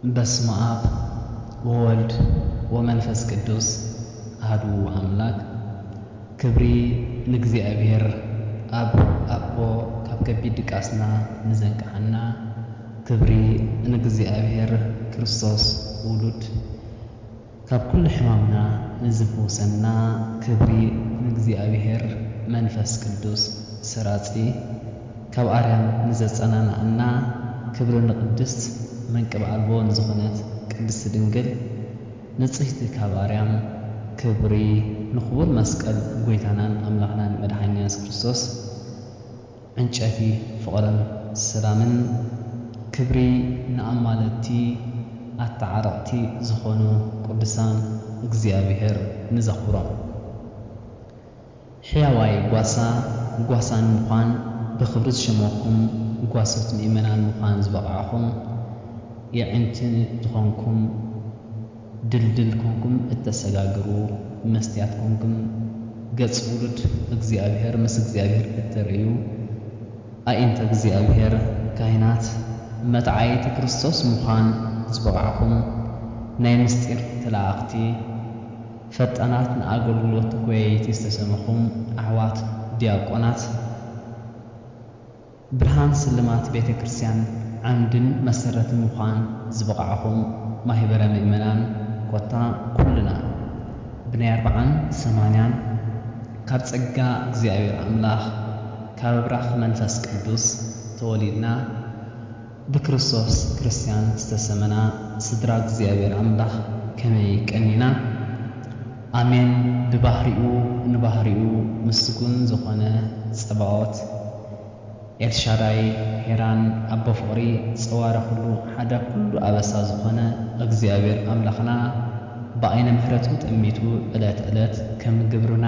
በስመ አብ ወወልድ ወመንፈስ ቅዱስ አሐዱ አምላክ። ክብሪ ንእግዚአብሔር አብ አቦ ካብ ከቢድ ቃስና ንዘንቃሕና ክብሪ ንእግዚአብሔር ክርስቶስ ውሉድ ካብ ኩሉ ሕማምና ንዝፍውሰና ክብሪ ንእግዚአብሔር መንፈስ ቅዱስ ሰራጺ ካብ ኣርያም ንዘጸናናና ክብሪ ንቅድስት መንቅብ ኣልቦ ንዝኾነት ቅድስት ድንግል ንጽሕቲ ካብ ኣርያም ክብሪ ንኽቡር መስቀል ጎይታናን ኣምላኽናን መድኃኒና ኢየሱስ ክርስቶስ ዕንጨቲ ፍቕርን ሰላምን ክብሪ ንኣማለቲ ኣተዓረቕቲ ዝኾኑ ቅዱሳን እግዚአብሔር ንዘኽብሮም ሕያዋይ ጓሳን ምዃን ብኽብሪ ዝሸመኩም ጓሶት ምእመናን ምዃን ዝበቕዓኹም የዕንትን ዝኾንኩም ድልድል ኮንኩም እተሰጋግሩ መስትያት ኮንኩም ገጽ ውሉድ እግዚአብሔር ምስ እግዚአብሔር እተርእዩ ኣኢንተ እግዚአብሔር ካህናት መጥዓይቲ ክርስቶስ ምዃን ዝበቕዓኹም ናይ ምስጢር ተላእኽቲ ፈጣናት ንኣገልግሎት ጎየይቲ ዝተሰመኹም ኣሕዋት ዲያቆናት ብርሃን ስልማት ቤተ ክርስቲያን ዓምድን መሰረትን ምዃን ዝበቕዓኹም ማሕበረ ምእመናን ኮታ ኩልና ብናይ 40-80 ካብ ጸጋ እግዚአብሔር ኣምላኽ ካብ ብራኽ መንፈስ ቅዱስ ተወሊድና ብክርስቶስ ክርስቲያን ዝተሰመና ስድራ እግዚአብሔር ኣምላኽ ከመይ ቀኒና ኣሜን። ንባህሪኡ ምስጉን ዝኾነ ጸባዖት ኤልሻዳይ ሄራን ኣቦ ፍቕሪ ፀዋረ ኩሉ ሓደ ኩሉ ኣበሳ ዝኾነ እግዚአብሔር ኣምላኽና ብዓይነ ምሕረቱ ጥሚቱ ዕለት ከም ግብርና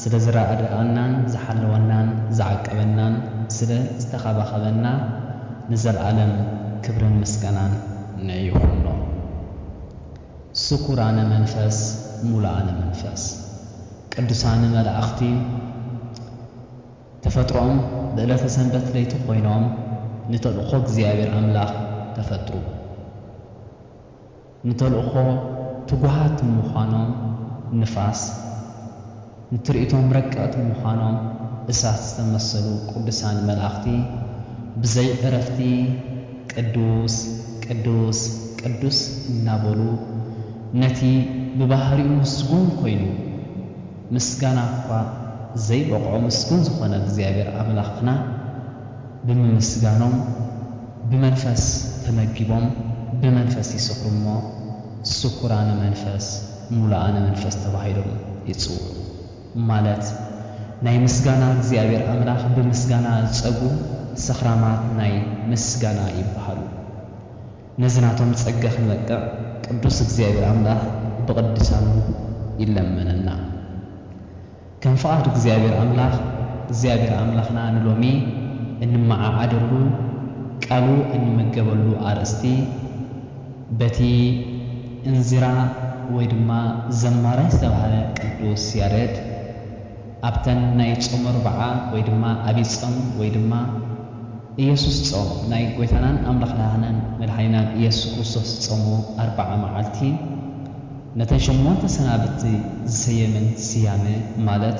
ስለ ዝራእደኣናን ዝሓለወናን ዝዓቀበናን ስለ ዝተኸባኸበና ንዘለዓለም ክብርን ምስጋናን ንይኹኖ። ስኩራነ መንፈስ ሙሉኣነ መንፈስ ቅዱሳን መላእኽቲ ተፈጥሮም ብዕለተ ሰንበት ለይቲ ኮይኖም ንተልእኾ እግዚአብሔር ኣምላኽ ተፈጥሩ። ንተልእኾ ትጉሃት ምዃኖም ንፋስ ንትርኢቶም ረቀቕቲ ምዃኖም እሳት ዝተመሰሉ ቅዱሳን መላእኽቲ ብዘይ ዕረፍቲ ቅዱስ ቅዱስ ቅዱስ እናበሉ ነቲ ብባህሪኡ ምስጉን ኮይኑ ምስጋና እኳ ዘይበቕዖ ምስጉን ዝኾነ እግዚአብሔር ኣምላኽና ብምምስጋኖም ብመንፈስ ተመጊቦም ብመንፈስ ይስኽሩ እሞ ስኩራነ መንፈስ ሙሉኣነ መንፈስ ተባሂሎም ይጽውዑ። ማለት ናይ ምስጋና እግዚአብሔር ኣምላኽ ብምስጋና ዝጸጉ ሰኽራማት ናይ ምስጋና ይበሃሉ። ነዝናቶም ጸጋ ክንበቅዕ ቅዱስ እግዚአብሔር ኣምላኽ ብቕድሳኑ ይለመነና። ከም ፍቓድ እግዚአብሔር ኣምላኽና ንሎሚ እንመዓዓደሉ ቃሉ እንመገበሉ ኣርእስቲ በቲ እንዚራ ወይ ድማ ዘማራይ ዝተባሃለ ቅዱስ ያሬድ ኣብተን ናይ ጾም ኣርብዓ ወይ ድማ ዓብይ ጾም ወይ ድማ ኢየሱስ ጾም ናይ ጎይታናን ኣምላኽናን መድኃኒናን ኢየሱስ ክርስቶስ ጾሙ 40 መዓልቲ ነተን 8 ሰናብቲ ዝሰየመን ስያመ ማለት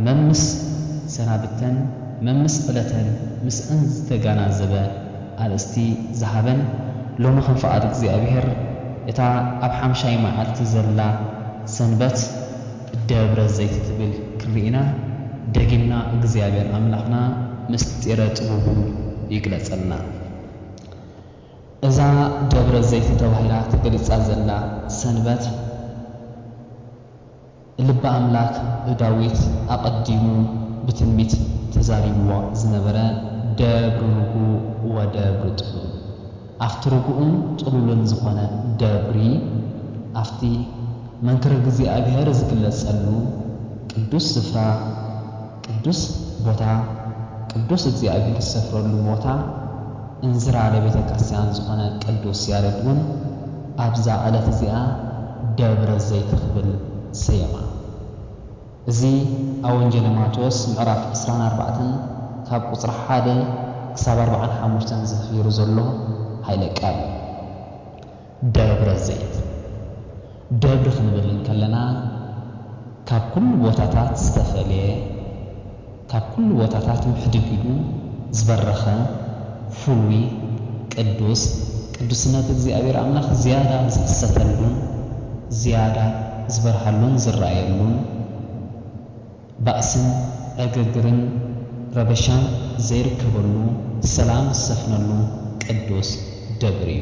መምስ ሰናብተን መምስ ዕለተን ምስእን ዝተጋናዘበ ኣርእስቲ ዝሃበን ሎሚ ከም ፍቓድ እግዚአብሔር እታ ኣብ 5 መዓልቲ ዘላ ሰንበት ደብረ ዘይት ትብል ክርኢና ደጊምና እግዚአብሔር ኣምላኽና ምስጢረ ጥበቡ ይግለጸልና። እዛ ደብረ ዘይት ተባሂላ ተገሊጻ ዘላ ሰንበት ልበ ኣምላክ ዳዊት ኣቐዲሙ ብትንቢት ተዛሪብዎ ዝነበረ ደብሪ ርጉእ ወደብሪ ጥሉል ኣብቲ ርጉእን ጥሉልን ዝኾነ ደብሪ ኣብቲ መንክረ እግዚአብሔር ዝግለጸሉ ቅዱስ ስፍራ ቅዱስ ቦታ ቅዱስ እግዚአብሔር ዝሰፍረሉ ቦታ እንዝራ ለቤተ ክርስቲያን ዝኾነ ቅዱስ ያሬድ እውን ኣብዛ ዕለት እዚኣ ደብረ ዘይት ክብል ሰየማ። እዚ ኣብ ወንጌል ማቴዎስ ምዕራፍ 24 ካብ ቁጽሪ 1 ክሳብ 45 ዝሕብሩ ዘሎ ሃይለ ቃል ደብረ ዘይት ደብር ክንብል ከለና ካብ ኩሉ ቦታታት ዝተፈልየ ካብ ኩሉ ቦታታት ምሕድግ ኢሉ ዝበረኸ ፍሉይ ቅዱስ ቅዱስነት እግዚአብሔር አምላኽ ዝያዳ ዝፍሰተሉን ዝያዳ ዝበርሃሉን ዝረአየሉን ባእስን ዕግርግርን ረበሻን ዘይርከበሉ ሰላም ዝሰፍነሉ ቅዱስ ደብር እዩ።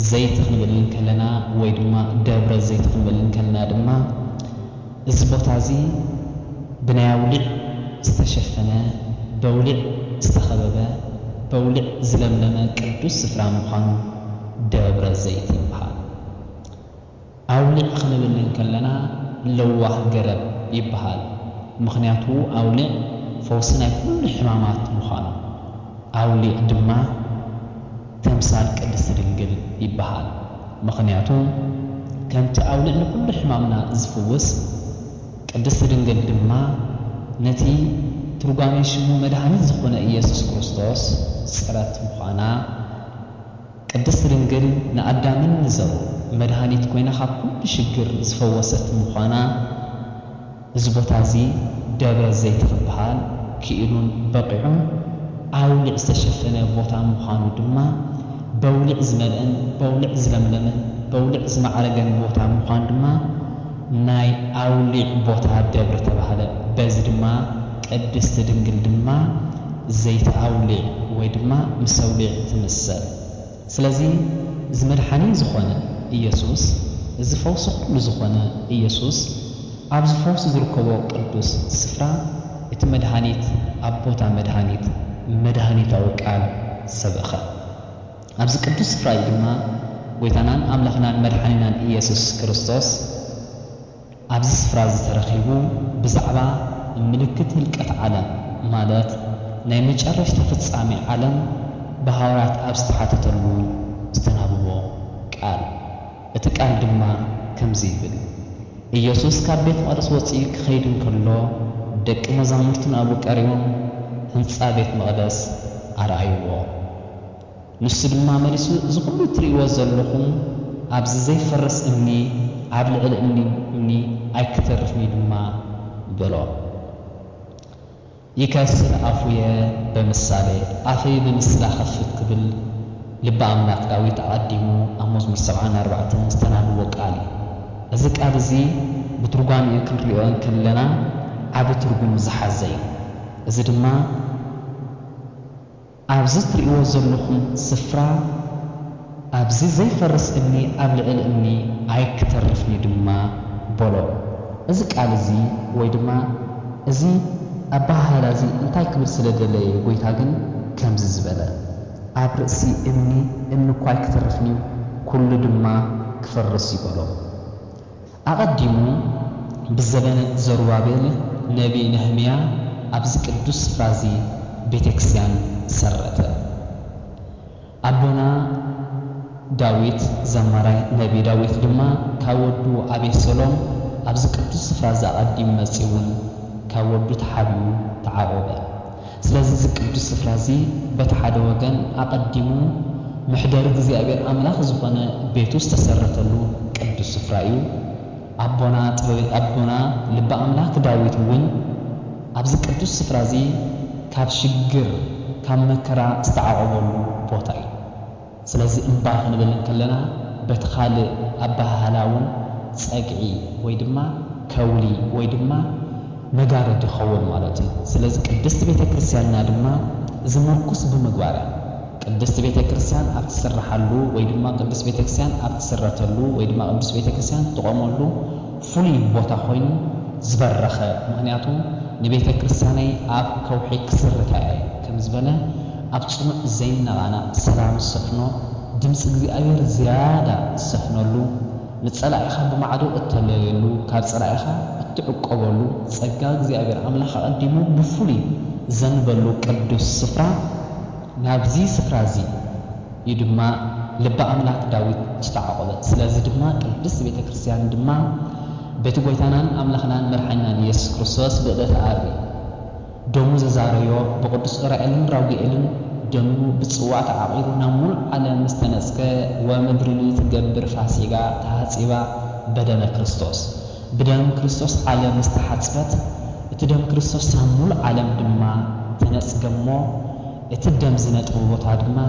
ዘይት ክንብል ከለና ወይ ድማ ደብረ ዘይት ክንብል ከለና ድማ እዚ ቦታ እዚ ብናይ አውሊዕ ዝተሸፈነ በውሊዕ ዝተኸበበ በውሊዕ ዝለምለመ ቅዱስ ስፍራ ምዃኑ ደብረ ዘይት ይበሃል። አውሊዕ ክንብል ከለና ለዋህ ገረብ ይበሃል። ምክንያቱ አውሊዕ ፈውሲ ናይ ኩሉ ሕማማት ምዃኑ አውሊዕ ድማ ተምሳል ቅድስቲ ድንግል ይበሃል። ምክንያቱ ከምቲ አውሊዕ ንኩሉ ሕማምና ዝፍውስ ቅድስቲ ድንግል ድማ ነቲ ትርጓሜ ሽሙ መድኃኒት ዝኾነ ኢየሱስ ክርስቶስ ጽረት ምዃና ቅድስቲ ድንግል ንአዳምን ንዘሩ መድኃኒት ኮይና ካብ ኩሉ ሽግር ዝፈወሰት ምዃና እዚ ቦታ እዚ ደብረ ዘይት ክበሃል ክኢሉን በቂዑን አውሊዕ ዝተሸፈነ ቦታ ምዃኑ ድማ በውሊዕ ዝመልአን በውሊዕ ዝለምለመን በውሊዕ ዝማዕረገን ቦታ ምዃኑ ድማ ናይ አውሊዕ ቦታ ደብረ ተባሃለ። በዚ ድማ ቅድስቲ ድንግል ድማ ዘይት አውሊዕ ወይ ድማ ምስ አውሊዕ ትምሰል። ስለዚ እዚ መድኃኒት ዝኾነ ኢየሱስ እዚ ፈውሲ ኩሉ ዝኾነ ኢየሱስ ኣብዚ ፈውሲ ዝርከቦ ቅዱስ ስፍራ እቲ መድኃኒት ኣብ ቦታ መድኃኒት መድኃኒታዊ ቃል ሰበኸ። ኣብዚ ቅዱስ ስፍራ ድማ ጎይታናን አምላኽናን መድኃኒናን ኢየሱስ ክርስቶስ ኣብዚ ስፍራ ዝተረኺቡ ብዛዕባ ምልክት ህልቀት ዓለም ማለት ናይ መጨረሻ ፍጻሜ ዓለም ብሃዋርያት ኣብ ዝተሓተተሉ ዝተናብቦ ቃል እቲ ቃል ድማ ከምዚ ይብል። ኢየሱስ ካብ ቤት መቕደስ ወፂኡ ክኸይድ እንከሎ ደቂ መዛሙርቱን ኣብኡ ቀሪቦም ህንፃ ቤት መቕደስ ኣርአይዎ። ንሱ ድማ መሊሱ እዚ ኩሉ ትርእይዎ ዘለኹም ኣብዚ ዘይፈርስ እምኒ ኣብ ልዕሊ እምኒ ኣይክተርፍኒ ድማ በሎ። ይከስር አፉየ በምሳሌ አፈይ በምስላ ኸፍት ክብል ልበ አምላክ ዳዊት አቀዲሙ ኣብ መዝሙር 74 ዝተናብቦ ቃል እዚ ቃል እዚ ብትርጓሜ ክንሪኦ ከለና ዓብ ትርጉም ዝሓዘ እዩ። እዚ ድማ ኣብዚ ትርእይዎ ዘለኹም ስፍራ ኣብዚ ዘይፈርስ እምኒ ኣብ ልዕሊ እምኒ ኣይክተርፍኒ ድማ በሎ። እዚ ቃል እዚ ወይ ድማ እዚ ኣባሃላ እዚ እንታይ ክብል ስለደለየ ጎይታ ግን ከምዚ ዝበለ ኣብ ርእሲ እምኒ እኳ ኣይክተርፍኒ ኩሉ ድማ ክፈርስ ይበሎ። ኣቐዲሙ ብዘበነ ዘሩባቤል ነቢ ነህምያ ኣብዚ ቅዱስ ስፍራ እዚ ቤተክርስቲያን ሰረተ። ኣቦና ዳዊት ዘማራይ ነቢ ዳዊት ድማ ካብ ወዱ አቤሴሎም ኣብዚ ቅዱስ ስፍራ እዚ ኣቐዲሙ መጺውን ካብ ወዱ ተሓቢኡ ተዓቆበ። ስለዚ እዚ ቅዱስ ስፍራ እዚ በቲ ሓደ ወገን ኣቐዲሙ ምሕደር እግዚአብሔር አምላኽ ዝኾነ ቤቱ ዝተሰረተሉ ቅዱስ ስፍራ እዩ። ኣቦና ልበ አምላክ ዳዊት እውን ኣብዚ ቅዱስ ስፍራ እዚ ካብ ሽግር ካብ መከራ ዝተዓቆበሉ ቦታ እዩ። ስለዚ እምባ ክንብል ከለና በቲ ካልእ ኣባሃላውን ፀግዒ ወይ ድማ ከውሊ ወይ ድማ መጋረድ ይኸውን ማለት እዩ። ስለዚ ቅድስቲ ቤተ ክርስቲያንና ድማ ዝምርኩስ ብምግባር ቅድስቲ ቤተ ክርስቲያን ኣብ ትስራሓሉ ወይ ድማ ቅድስቲ ቤተ ክርስቲያን ኣብ ትስረተሉ ወይ ድማ ቅድስቲ ቤተ ክርስቲያን ትቆመሉ ፍሉይ ቦታ ኮይኑ ዝበረኸ ምክንያቱ ንቤተ ክርስቲያነይ ኣብ ከውሒ ክስርታ እየ ከም ዝበለ ኣብ ጽኑዕ ዘይናባና ሰላም ዝሰፍኖ ድምፂ እግዚአብሔር ዝያዳ ዝሰፍነሉ ንጸላኢኻ ብማዕዱ እተለየሉ ካብ ጸላኢኻ እትዕቆበሉ ጸጋ እግዚአብሔር አምላኽ ቀዲሙ ብፍሉይ ዘንበሉ ቅዱስ ስፍራ ናብዚ ስፍራ እዚ ድማ ልበ አምላክ ዳዊት ዝተዓቆበ። ስለዚ ድማ ቅድስት ቤተ ክርስቲያን ድማ ቤተ ጎይታናን አምላኽናን መድኃኒናን ኢየሱስ ክርስቶስ ብዕለተ ዓርብ ደሙ ዘዛረዮ ብቅዱስ ዑራኤልን ራጉኤልን دمو بصوات عقيرنا مول على مستنسك ومدرني تجبر فاسيغا تحصيبا بدن كريستوس بدن كريستوس على مستحصبت اتدم كريستوس سامول عالم دما تنسجمو اتدم زنت وبوتا دما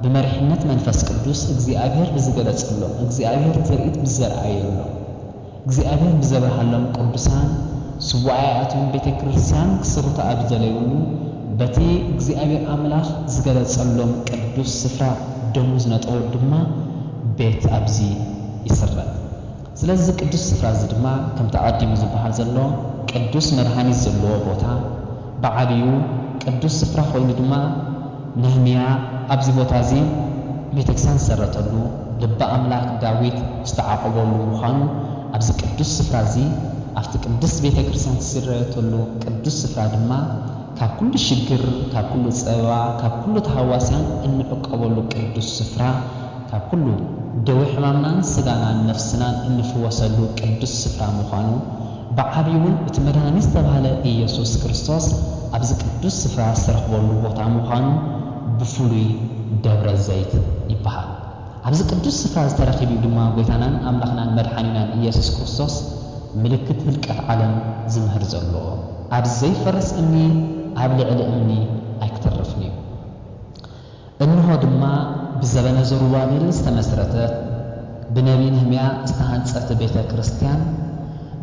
بمرحنة منفس قدوس እግዚአብሔር بزغلصلو እግዚአብሔር ትርኢት بزرعيلو እግዚአብሔር بزبحلهم ቅዱሳን سواعاتهم ቤተ ክርስቲያን ክስሩታ አብዘለይሉ በቲ እግዚአብሔር አምላክ ዝገለጸሎም ቅዱስ ስፍራ ደሙዝ ነጠው ድማ ቤት አብዚ ይሰራል ስለዚህ ቅዱስ ስፍራ ዝድማ ከም ተአዲሙ ዝባሃል ዘሎ ቅዱስ መድኃኒት ዘሎ ቦታ በዓቢዩ ቅዱስ ስፍራ ኮይኑ ድማ ነህምያ አብዚ ቦታ እዚ ቤተክርስቲያን ሰረተሉ ልበ አምላክ ዳዊት ዝተዓቀበሉ ምዃኑ አብዚ ቅዱስ ስፍራ እዚ አፍቲ ቅዱስ ቤተክርስቲያን ሲረተሉ ቅዱስ ስፍራ ድማ ካብ ኩሉ ሽግር ካብ ኩሉ ጸባ ካብ ኩሉ ተሐዋስያን እንዕቀበሉ ቅዱስ ስፍራ ካብ ኩሉ ደዌ ሕማምናን ስጋናን ነፍስናን እንፍወሰሉ ቅዱስ ስፍራ ምዃኑ በዓቢውን እቲ መድኃኒት ዝተባሃለ ኢየሱስ ክርስቶስ ኣብዚ ቅዱስ ስፍራ ዝተረኽበሉ ቦታ ምዃኑ ብፍሉይ ደብረ ዘይት ይበሃል ኣብዚ ቅዱስ ስፍራ ዝተረኺቡ ድማ ጎይታናን አምላኽናን መድኃኒናን ኢየሱስ ክርስቶስ ምልክት ህልቀት ዓለም ዝምህር ዘሎ ኣብ ዘይፈርስ እምኒ ኣብ ልዕሊ እምኒ ኣይክተርፍኒ እንሆ ድማ ብዘበነ ዘሩባቤል ዝተመስረተት ብነቢይ ነህምያ ዝተሃንጸት ቤተ ክርስቲያን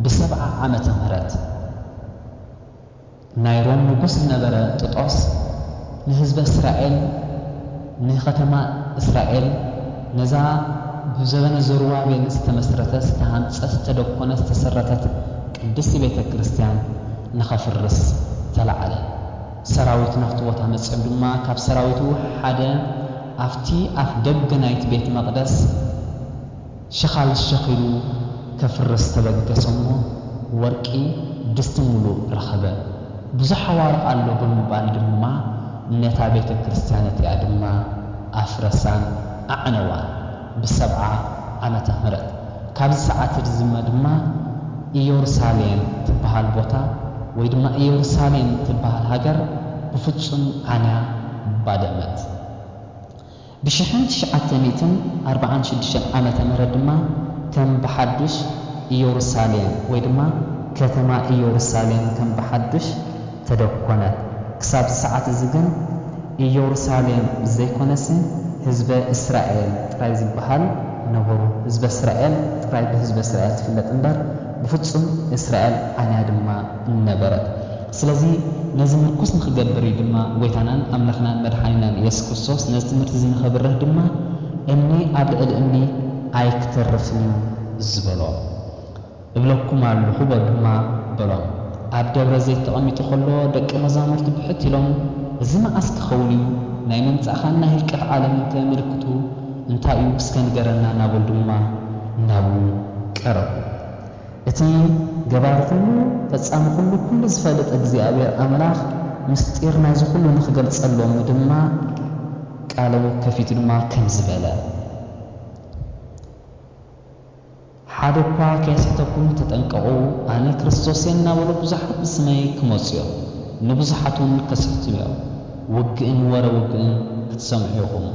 ب7 ዓመተ ምህረት ናይ ሮም ንጉስ ነበረ ጥጦስ ንህዝበ እስራኤል ንከተማ እስራኤል ነዛ ብዘበነ ዘሩባቤል ዝተመስረተት ዝተሃንጸት ተደኮነት ዝተሰረተት ቅድስት ቤተ ክርስቲያን ንኸፍርስ ተላዓለ ሰራዊት ናፍቲ ቦታ መጽኦም ድማ ካብ ሰራዊቱ ሓደ አፍቲ አፍ ደገ ናይቲ ቤት መቅደስ ሸኻል ሸኺሉ ከፍርስ ተበገሰሞ ወርቂ ድስት ሙሉ ረኸበ ብዙሕ ሓዋርቕ ኣሎ ብምባል ድማ ነታ ቤተ ክርስቲያነት እያ ድማ ኣፍረሳን ኣዕነዋን ብ7 ዓመተ ምህረት ካብዚ ሰዓት ዝመ ድማ ኢየሩሳሌም ትበሃል ቦታ ወይ ድማ ኢየሩሳሌም ትበሃል ሃገር ብፍጹም ዓንያ ባደመት ብ1946 ዓመተ ምህረት ድማ ከም በሐድሽ ኢየሩሳሌም ወይ ድማ ከተማ ኢየሩሳሌም ከም በሐድሽ ተደኮነት ክሳብ ሰዓት እዚ ግን ኢየሩሳሌም ዘይኮነስ ህዝበ እስራኤል ጥራይ ዝበሃል ነበሩ ህዝበ እስራኤል ጥራይ በህዝበ እስራኤል ትፍለጥ እምበር ብፍጹም እስራኤል ዓንያ ድማ ነበረት ስለዚ ነዚ ምርኩስ ንኽገብር ድማ ጎይታናን አምላኽናን መድኃኒናን ኢየሱስ ክርስቶስ ነዚ ትምህርቲ እዚ ንኸብርህ ድማ እምኒ ኣብ ልዕሊ እምኒ ኣይክተርፍኒ ዝበሎ እብለኩም ኣለኹ ድማ በሎም ኣብ ደብረ ዘይት ተቐሚጡ ከሎ ደቂ መዛሙርቱ ብሕት ኢሎም እዚ መዓስ ክኸውን እዩ ናይ ምምጻእኻ ናይ ህልቀት ዓለም ምልክቱ እንታይ እዩ እስከ ንገረና ናበሉ ድማ ናብኡ ቀረቡ እቲ ገባር ኩሉ ፈጻሚ ኩሉ ኩሉ ዝፈልጥ እግዚአብሔር አምላኽ ምስጢር ናይዚ ኩሉ ንኽገልጸሎም ድማ ቃሉ ከፊቱ ድማ ከም ዝበለ ሓደ እኳ ከይስሕተኩም ተጠንቀቑ ኣነ ክርስቶስ እናበሉ ብዙሓት ብስመይ ክመፁ እዮም ንብዙሓቱን ከስሕቱ እዮም ውግእን ወረ ውግእን ክትሰምዑ ኢኹም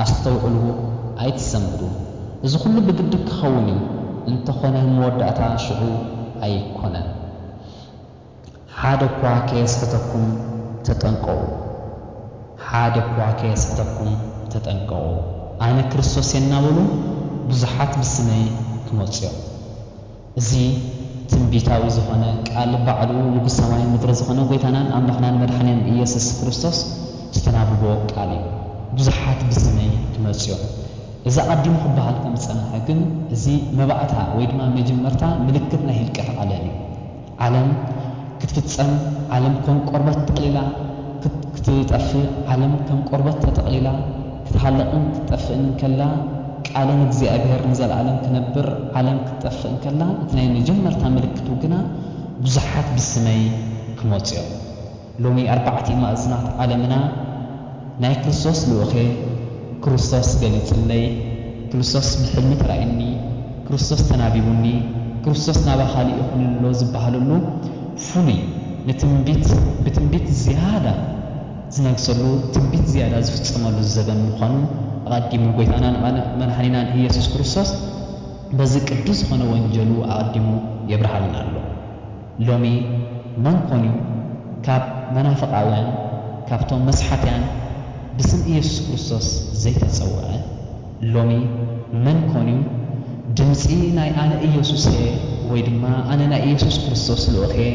ኣስተውዕሉ ኣይትሰምዱ እዚ ኩሉ ብግዲ ክኸውን እዩ እንተኾነ መወዳእታ ሽዑ ኣይኮነን ሓደ እኳ ከይስሕተኩም ተጠንቀቑ ሓደ እኳ ከይስሕተኩም ተጠንቀቑ ኣነ ክርስቶስ እናበሉ ብዙሓት ብስመይ ክመፁ እዮም እዚ ትንቢታዊ ዝኾነ ቃል ባዕሉ ንጉስ ሰማይ ምድሪ ዝኾነ ጎይታናን አምላኽናን መድኃኒናን ኢየሱስ ክርስቶስ ዝተናብቦ ቃል እዩ ብዙሓት ብስመይ ክመፁ እዮም እዛ ቀዲሙ ክበሃል ከም ዝጸንሐ ግን እዚ መባእታ ወይ ድማ መጀመርታ ምልክት ናይ ህልቀት ዓለም እዩ ዓለም ክትፍጸም ዓለም ከም ቆርበት ተጠቕሊላ ክትጠፍእ ዓለም ከም ቆርበት ተጠቕሊላ ክትሃለቕን ክትጠፍእን ከላ ቃልን እግዚአብሔር ንዘለዓለም ክነብር ዓለም ክትጠፍእን ከላ እቲ ናይ መጀመርታ ምልክቱ ግና ብዙሓት ብስመይ ክመፁ እዮም ሎሚ 4 ማእዝናት ዓለምና ናይ ክርስቶስ ልኡኸ ክርስቶስ ገሊጽለይ ክርስቶስ ብሕልሚ ተራእኒ ክርስቶስ ተናቢቡኒ ክርስቶስ ናባኻሊ ይኹንሎ ዝበሃለሉ ፍሉይ ንትንቢት ብትንቢት ዝያዳ ዝነግሰሉ ትንቢት ዝያዳ ዝፍጸመሉ ዘበን ምዃኑ ኣቐዲሙ ጎይታናን መድሓኒናን ኢየሱስ ክርስቶስ በዚ ቅዱስ ዝኾነ ወንጀሉ ኣቐዲሙ የብርሃልና ኣሎ። ሎሚ መን ኮን እዩ ካብ መናፍቃውያን ካብቶም መስሓትያን ብስም ኢየሱስ ክርስቶስ ዘይተጸውዐ? ሎሚ መን ኮን እዩ ድምፂ ናይ ኣነ ኢየሱስ እየ ወይ ድማ ኣነ ናይ ኢየሱስ ክርስቶስ ልኡኽ እየ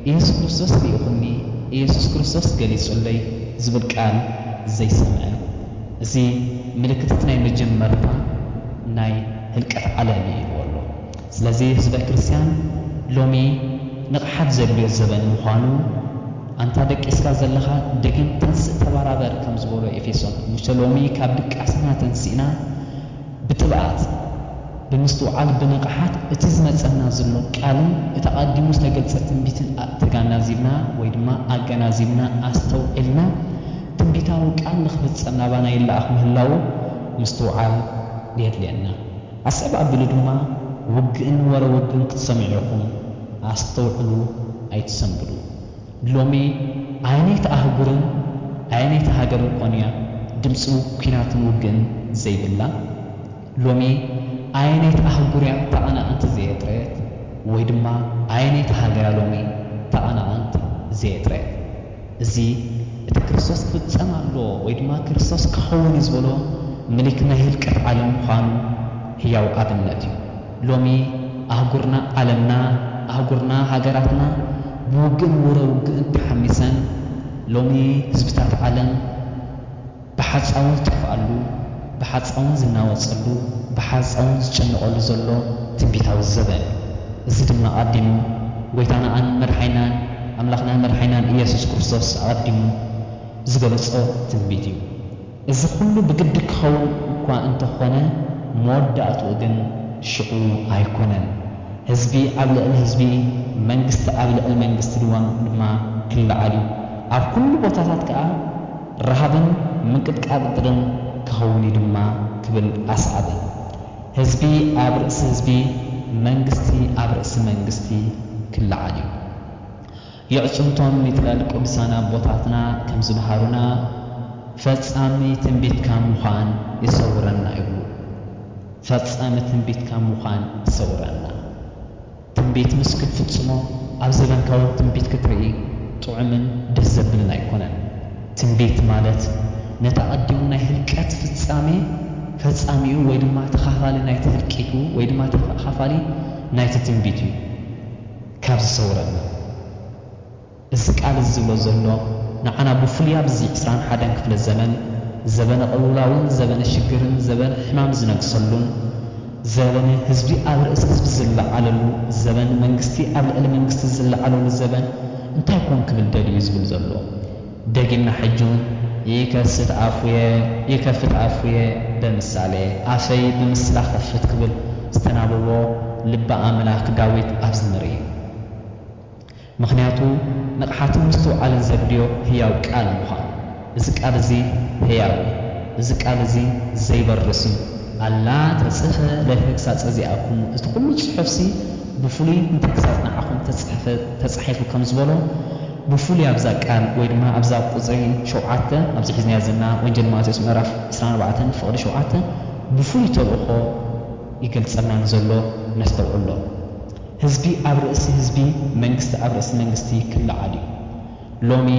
ኢየሱስ ክርስቶስ ልኢኹኒ ኢየሱስ ክርስቶስ ገሊጹለይ ዝብል ቃል ዘይሰምዐ? እዚ ምልክት ናይ መጀመርታ ናይ ህልቀት ዓለም ይብሎ ኣሎ። ስለዚ ህዝበ ክርስቲያን ሎሚ ንቕሓት ዘድልዮ ዘበን ምዃኑ ኣንታ ደቂስካ ዘለኻ ደግም ተንስእ ተባራበር ከም ዝበሎ ኤፌሶን ሙሽተ ሎሚ ካብ ድቃስና ተንሲእና ብጥብዓት ብምስትውዓል ብንቕሓት እቲ ዝመፀና ዘሎ ቃልን እቲ ኣቐዲሙ ዝተገልጸ ትንቢትን ተጋናዚብና ወይ ድማ ኣገናዚብና ኣስተውዒልና ትንቢታዊ ቃል ንኽፍጸም ናባና ይለኣኽ ምህላው ምስትውዓል የድልየና። ኣስዕብ ኣቢሉ ድማ ውግእን ወረ ውግእን ክትሰምዑኹም ኣስተውዕሉ ኣይትሰንብሉ። ሎሚ ዓይነይቲ ኣህጉርን ዓይነይቲ ሃገርን ኮንያ ድምፂ ኩናትን ውግእን ዘይብላ? ሎሚ ዓይነይቲ ኣህጉርያ ተቐናቐንቲ ዘየጥረየት ወይ ድማ ዓይነይቲ ሃገራ ሎሚ ተቐናቐንቲ ዘየጥረየት? እዚ እቲ ክርስቶስ ክፍጸም ኣሎ ወይ ድማ ክርስቶስ ክኸውን ዝበሎ ምልክት ናይ ህልቀት ዓለም ምዃኑ ሕያው ኣብነት እዩ። ሎሚ ኣህጉርና ዓለምና ኣህጉርና ሃገራትና ብውግእን ወረ ውግእን ተሓሚሰን ሎሚ ህዝብታት ዓለም ብሓፃውን ዝጠፍኣሉ ብሓፃውን ዝናወፀሉ ብሓፃውን ዝጨንቐሉ ዘሎ ትንቢታዊ ዘበን። እዚ ድማ ኣቐዲሙ ጎይታናን መድሓኒናን ኣምላኽናን መድሓኒናን ኢየሱስ ክርስቶስ ኣቐዲሙ ዝገለጾ ትንቢት እዩ። እዚ ኩሉ ብግዲ ክኸውን እኳ እንተኾነ መወዳእትኡ ግን ሽዑ ኣይኮነን። ህዝቢ ኣብ ልዕሊ ህዝቢ መንግስቲ ኣብ ልዕሊ መንግስቲ ድማ ክለዓል እዩ። ኣብ ኩሉ ቦታታት ከዓ ረሃብን ምንቅጥቃጥን ክኸውን ድማ ክብል ኣስዓበ። ህዝቢ ኣብ ርእሲ ህዝቢ መንግስቲ ኣብ ርእሲ መንግስቲ ክለዓል እዩ። የዕፅምቶም ይትላል ቅዱሳን ኣቦታትና ከም ዝባሃሩና ፈጻሚ ትንቢትካ ምዃን ይሰውረና ይብሉ። ፈጻሚ ትንቢትካ ምዃን ይሰውረና። ትንቢት ምስ ክትፍጽሞ ኣብ ዘበንካዊ ትንቢት ክትርኢ ጥዑምን ደስ ዘብልን ኣይኮነን። ትንቢት ማለት ነታ ቀዲሙ ናይ ህልቀት ፍጻሜ ፈጻሚኡ ወይ ድማ ተኻፋሊ ናይቲ ህልቂቱ ወይ ድማ ተኻፋሊ ናይቲ ትንቢት እዩ ካብ ዝሰውረና። እዚ ቃል ዝብሎ ዘሎ ንዓና ብፍሉይ ኣብዚ 21 ክፍለ ዘመን ዘበነ ቅልውላውን ዘበነ ሽግርን ዘበነ ሕማም ዝነግሰሉን ዘበነ ህዝቢ ኣብ ርእሲ ህዝቢ ዝለዓለሉ ዘበን መንግስቲ ኣብ ልዕሊ መንግስቲ ዝለዓለሉ ዘበን እንታይ ኮን ክብል ደልዩ ዝብል ዘሎ ደጊና ሕጁን ይከፍት ኣፉየ ብምሳሌ ኣፈይ ብምስላ ከፍት ክብል ዝተናበቦ ልበ ኣምላኽ ዳዊት ኣብ ዝንርኢ። ምክንያቱ ንቕሓትን ምስትውዓልን ዘድልዮ ህያው ቃል ምዃኑ እዚ ቃል እዚ ህያው እዚ ቃል እዚ ዘይበርስ እዩ። ኣላ ተጽሕፈ ለተግሳጸ ዚኣኩም እቲ ኩሉ ጽሑፍሲ ብፍሉይ ንተግሳጽ ንዓኹም ተጻሒፉ ከም ዝበሎ ብፍሉይ ኣብዛ ቃል ወይ ድማ ኣብዛ ቁፅሪ 7 ኣብዚ ሒዝናያ ዘለና ወንጀል ማቴዎስ ምዕራፍ 24 ፍቕዲ 7 ብፍሉይ ተልእኾ ይገልጸልና ዘሎ ነስተውዕሎ። ህዝቢ ኣብ ርእሲ ህዝቢ መንግስቲ ኣብ ርእሲ መንግስቲ ክለዓል እዩ። ሎሚ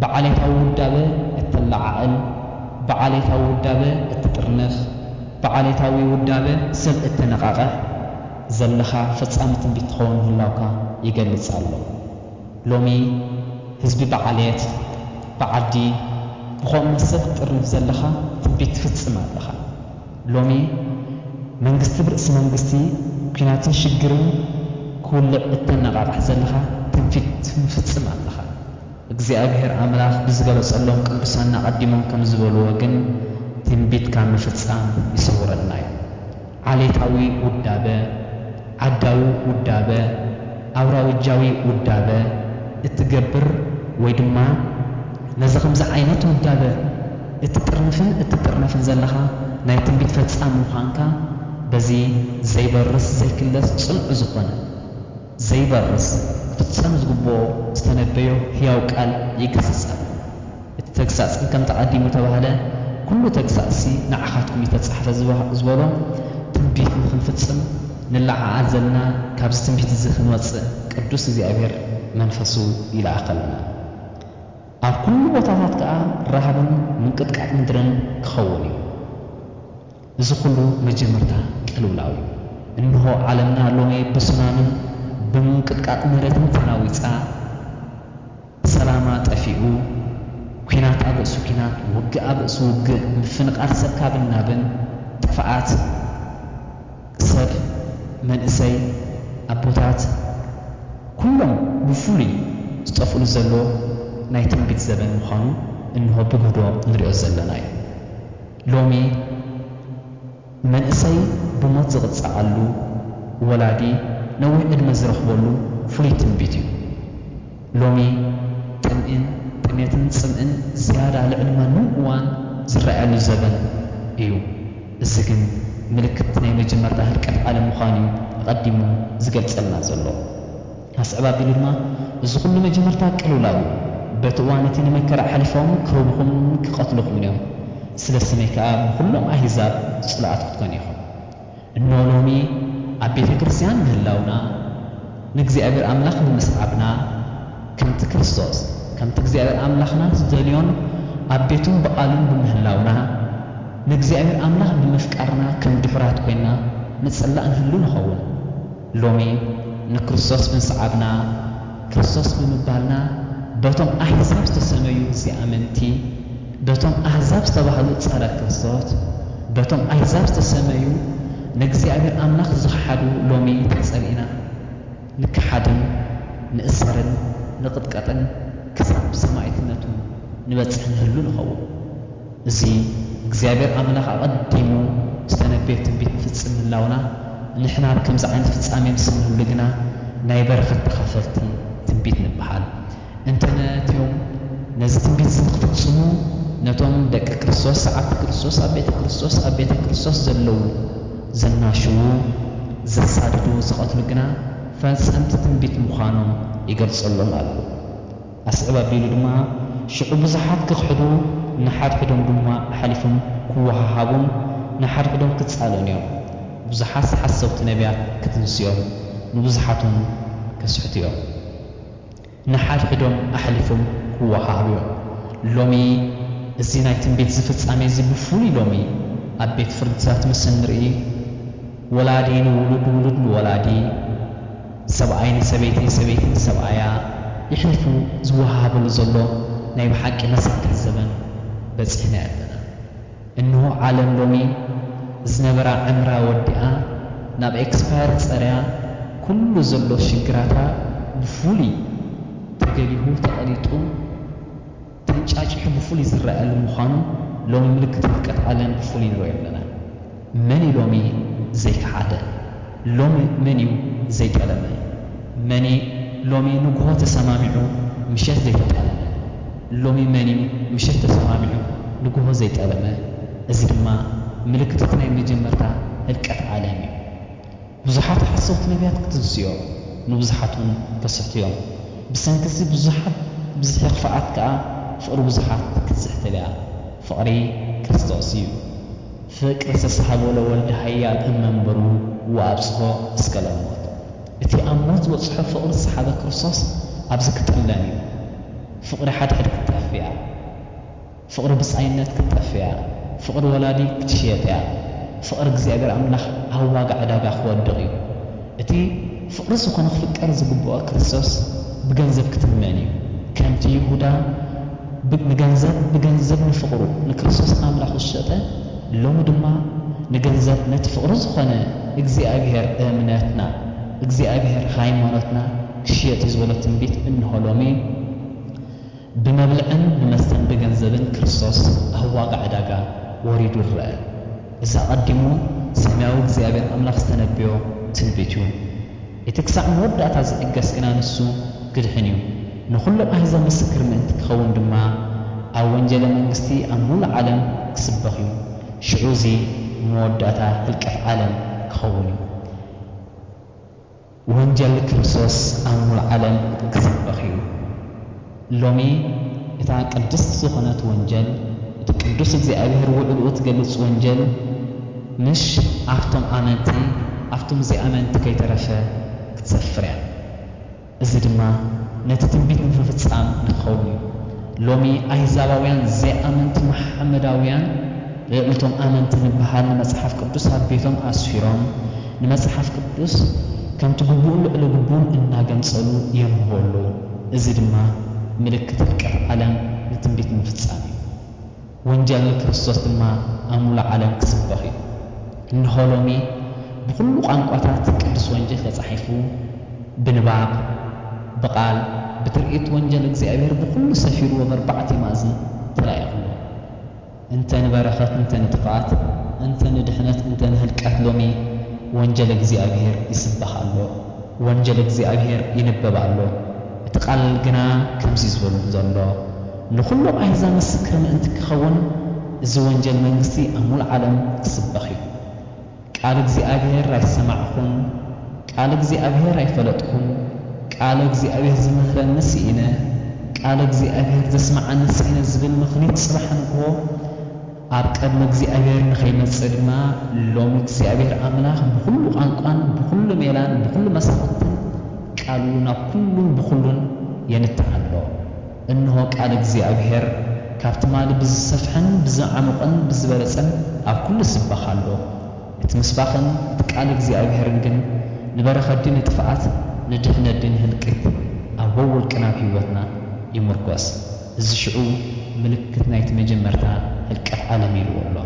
ብዓሌታዊ ውዳበ እትለዓዕል ብዓሌታዊ ውዳበ እትጥርንፍ ብዓሌታዊ ውዳበ ሰብ እትነቓቐሕ ዘለኻ ፈጻሚ ትንቢት ትኸውን ምህላውካ ይገልጽ ኣሎ። ሎሚ ህዝቢ ብዓልየት ብዓዲ ብኸምኡ ሰብ ጥርንፍ ዘለኻ ትንቢት ትፍጽም ኣለኻ። ሎሚ መንግስቲ ብርእሲ መንግስቲ ኩናትን ሽግርን ክውልዕ እተነቓቕሕ ዘለኻ ትንቢት ትፍጽም ኣለኻ። እግዚኣብሔር ኣምላኽ ብዝገለጸሎም ቅዱሳና ቀዲሞም ከም ዝበልዎ ግን ትንቢትካ ምፍጻም ይሰውረና እዩ። ዓሌታዊ ውዳበ፣ ዓዳዊ ውዳበ፣ ኣውራውጃዊ ውዳበ እትገብር ወይ ድማ ነዚ ከምዚ ዓይነት ውዳበ እትጥርንፍን ዘለኻ ናይ ትንቢት ፈጻሚ ምዃንካ በዚ ዘይበርስ ዘይክለስ ጽኑዕ ዝኾነ ዘይበርስ ፍጻም ዝግብኦ ዝተነበዮ ሕያው ቃል ይገስጸ። تكساس كم تقدموا تبهله كل تكساسي نعخاتكم يتصحف زبالهم تنبيت نخنفتصم نلع عزلنا كابس تنبيت الزخن وص قدوس እግዚአብሔር መንፈሱ ይላከልና ኣብ ኩሉ ቦታታት ከዓ ረሃብን ምንቅጥቃጥ ምድርን ክኸውን እዩ እዚ ኩሉ መጀመርታ ቅልውላዊ እንሆ ዓለምና ሎሚ ብሱናምን ብምንቅጥቃጥ መሬትን ተናዊፃ ሰላማ ጠፊኡ ኩናት ኣብእሱ ኩናት ውግእ ኣብእሱ ውግእ ምፍንቃት ሰብ ካብን ናብን ጥፍዓት ሰብ መንእሰይ ኣቦታት ኩሎም ብፍሉይ ዝጠፍሉ ዘሎ ናይ ትንቢት ዘበን ምዃኑ እንሆ ብግህዶ ንሪኦ ዘለና እዩ ሎሚ መንእሰይ ብሞት ዝቕፅዓሉ ወላዲ ነዊሕ ዕድመ ዝረኽበሉ ፍሉይ ትንቢት እዩ ሎሚ ጥሜትን ፅምእን ዝያዳ ልዕሊ ማንም እዋን ዝረኣየሉ ዘበን እዩ እዚ ግን ምልክት ናይ መጀመርታ ህርቀት ዓለም ምዃኑ ቀዲሙ ዝገልጸልና ዘሎ ኣስዕብ ኣቢሉ ድማ እዚ ኩሉ መጀመርታ ቅልውላዊ በቲ እዋን እቲ ንመከራ ሓሊፎም ክህብኹም ክቐትልኹም እዮም ስለ ስመይ ከዓ ብኩሎም ኣህዛብ ፅላኣት ክትኮን ኢኹም እንሆ ሎሚ ኣብ ቤተ ክርስቲያን ምህላውና ንእግዚአብሔር ኣምላኽ ንምስዓብና ከምቲ ክርስቶስ ከምቲ እግዚአብሔር ኣምላኽና ዝደልዮን ኣብ ቤቱን በቓሉን ብምህላውና ንእግዚአብሔር ኣምላኽ ብምፍቃርና ከም ድሑራት ኮይና ንፅላእ ንህሉ ንኸውን ሎሚ ንክርስቶስ ብምስዓብና ክርስቶስ ብምባልና በቶም ኣሕዛብ ዝተሰመዩ ዝኣመንቲ በቶም ኣሕዛብ ዝተባህሉ ጸረ ክርስቶስ በቶም ኣሕዛብ ዝተሰመዩ ንእግዚአብሔር ኣምላኽ ዝኽሓዱ ሎሚ ተጸሊእና ንክሓድን ንእሰርን ንቕጥቀጥን ክሳብ ሰማዕትነቱ ንበፅሕ ንህሉ ንኸውን እዚ እግዚአብሔር ኣምላኽ ኣቐዲሙ ዝተነበየ ትንቢት ንፍጽም ምህላውና ንሕና ከምዚ ዓይነት ፍጻሜ ምስ ንህሉ ግና ናይ በረኸት ተኻፈልቲ ትንቢት ንበሃል እንተነትዮም ነዚ ትንቢት ንክፍጽሙ ነቶም ደቂ ክርስቶስ ሰዓብቲ ክርስቶስ ኣብ ቤተ ክርስቶስ ዘለዉ ዘናሽዉ ዘሳድዱ ዝቐትሉ ግና ፈጸምቲ ትንቢት ምዃኖም ይገልጸሎም ኣሎ ኣስዕብ ኣቢሉ ድማ ሽዑ ብዙሓት ክኽሕዱ ንሓድሕዶም ድማ ሓሊፎም ክወሃሃቡን ንሓድሕዶም ክጻለውን እዮም ብዙሓት ሓሰብቲ ነቢያት ክትንስዮም ንብዙሓቶም ከስሕቱ እዮም ንሓድሕዶም ኣሕሊፎም ክወሃሃቡ እዮም ሎሚ እዚ ናይ ትንቢት ዝፍጻሜ እዚ ብፍሉይ ሎሚ ኣብ ቤት ፍርድታት ምስ ንርኢ ወላዲ ንውሉድ ውሉድ ንወላዲ ሰብኣይ ንሰበይቲ ሰበይቲ ንሰብኣያ ይሕልፉ ዝወሃሃበሉ ዘሎ ናይ ብሓቂ መሳክሕ ዘበን በፂሕና ኣለና እንሆ ዓለም ሎሚ ዝነበራ ዕምራ ወዲኣ ናብ ኤክስፓየር ፀርያ ኩሉ ዘሎ ሽግራታ ብፍሉይ ተገሊሁ ተቐሊጡ ተንጫጭሑ ብፍሉይ ዝረአሉ ምዃኑ ሎሚ ምልክት ህርቀት ዓለም ብፍሉይ ንሪኦ ኣለና መን ሎሚ ዘይከሓደ ሎሚ መን እዩ ዘይጠለመ መን ሎሚ ንግሆ ተሰማሚዑ ምሸት ዘይተጠለመ ሎሚ መን እዩ ምሸት ተሰማሚዑ ንግሆ ዘይጠለመ እዚ ድማ ምልክት ናይ መጀመርታ ህርቀት ዓለም እዩ ብዙሓት ሓሰብቲ ነቢያት ክትንስዮም ንብዙሓቱን ከስሕትዮም ብሰንኪ እዚ ብዙሓት ብዙሕ ክፍኣት ከዓ ፍቕሪ ብዙሓት ክትዝሕትልያ ፍቕሪ ክርስቶስ እዩ ፍቅሪ ዝተሰሓቦ ለወልዲ ሃያል እመንበሩ ወኣብፅሖ እስከ ለሞት እቲ ኣብ ሞት ዝበፅሖ ፍቕሪ ዝሰሓበ ክርስቶስ ኣብዚ ክጥለን እዩ ፍቕሪ ሓድሕድ ክትጠፍያ ፍቕሪ ብፃይነት ክትጠፍያ ፍቕሪ ወላዲ ክትሽየጥያ ፍቕሪ እግዚኣብሔር ኣምላኽ ኣብ ዋጋ ዕዳጋ ክወድቕ እዩ እቲ ፍቕሪ ዝኾነ ክፍቀር ዝግብኦ ክርስቶስ ብገንዘብ ክትመን እዩ ከምቲ ይሁዳ ብገንዘብ ንፍቕሩ ንክርስቶስ ኣምላኽ ዝሸጠ ሎሚ ድማ ንገንዘብ ነቲ ፍቕሪ ዝኾነ እግዚኣብሔር እምነትና እግዚኣብሔር ሃይማኖትና ክሽየጥ ዝበሎ ትንቢት እንሆ ሎሚ ብመብልዕን ብመስተን ብገንዘብን ክርስቶስ ኣብ ዋጋ ዕዳጋ ወሪዱ ይረአ እዚ ኣቐዲሙ ሰማያዊ እግዚኣብሔር ኣምላኽ ዝተነብዮ ትንቢት እዩ እቲ ክሳዕ መወዳእታ ዝዕገስ ግና ንሱ ግድሕን እዩ ንኹሎም ኣሕዛብ ምስክር ምእንቲ ክኸውን ድማ ኣብ ወንጀለ መንግስቲ ኣብ ሙሉእ ዓለም ክስበኽ እዩ ሽዑ እዚ መወዳእታ ህልቀት ዓለም ክኸውን እዩ ወንጀል ክርስቶስ ኣብ ሙሉእ ዓለም ክስበኽ እዩ ሎሚ إتا قدست سخنت وانجل إتا قدس እግዚአብሔር ውዕልኡ ትገልጽ ወንጀል مش أفتم آمنتي أفتم زي آمنت كي ترفع كتسفرع إذا دما نتتنبيت نففتسام نخوني لومي أهزاباويان زي آمنت محمداويان لألتم آمنت نبهال نمسحف قدس هبيتم أسفيرهم نمسحف قدس كم تقبون لقبون إنا قنصلو يمهولو إذا دما ملكة العالم نتنبيت نففتسامي وانجال كريستوس دما أمول عالم كسبخي نهولومي بكل ቋንቋታት ቅዱስ ወንጌል ተጻሒፉ ብንባብ በቃል بترئيت وانجل እግዚአብሔር بكل سفير وبربعة مازن تلاقيه انت نبرخت انت نتقات انت ندحنت انت نهلكات لومي وانجل እግዚአብሔር ይስበኻሎ ወንጀል እግዚአብሔር ይነበባሎ ተቃል ግና ከምዚ ዝበሉ ዘሎ ንኹሉ አይዛ መስክር ምእንቲ ክኸውን እዚ ወንጀል መንግስቲ አሙል ዓለም ክስበኽ ቃል እግዚአብሔር አይሰማዕኩም ቃል እግዚአብሔር አይፈለጥኩም ቃል እግዚአብሔር ዝምህረን ንስኢነ ቃል እግዚአብሔር ዘስማዓን ንስኢነ ዝብል ምኽንያት ጽባሕንኮ ኣብ ቀድሚ እግዚአብሔር ንኸይመጽእ ድማ ሎሚ እግዚአብሔር አምላኽ ብኩሉ ቋንቋን ብኩሉ ሜላን ብኩሉ መሳኽትን ቃሉ ናብ ኩሉን ብኩሉን የንትዓሎ እነሆ ቃል እግዚአብሔር ካብቲ ማል ብዝሰፍሐን ብዝዓምቕን ብዝበለጸን ኣብ ኩሉ ስበኻሎ تمسباخن تقال እግዚአብሔርን ግን ንበረኸት ንጥፋት ንድህነት ህልቅት አወል ቅናብ ህይወትና ይምርጓስ እዚ ሽዑ ምልክት ናይቲ መጀመርታ ህልቀት ዓለም ይልወሎ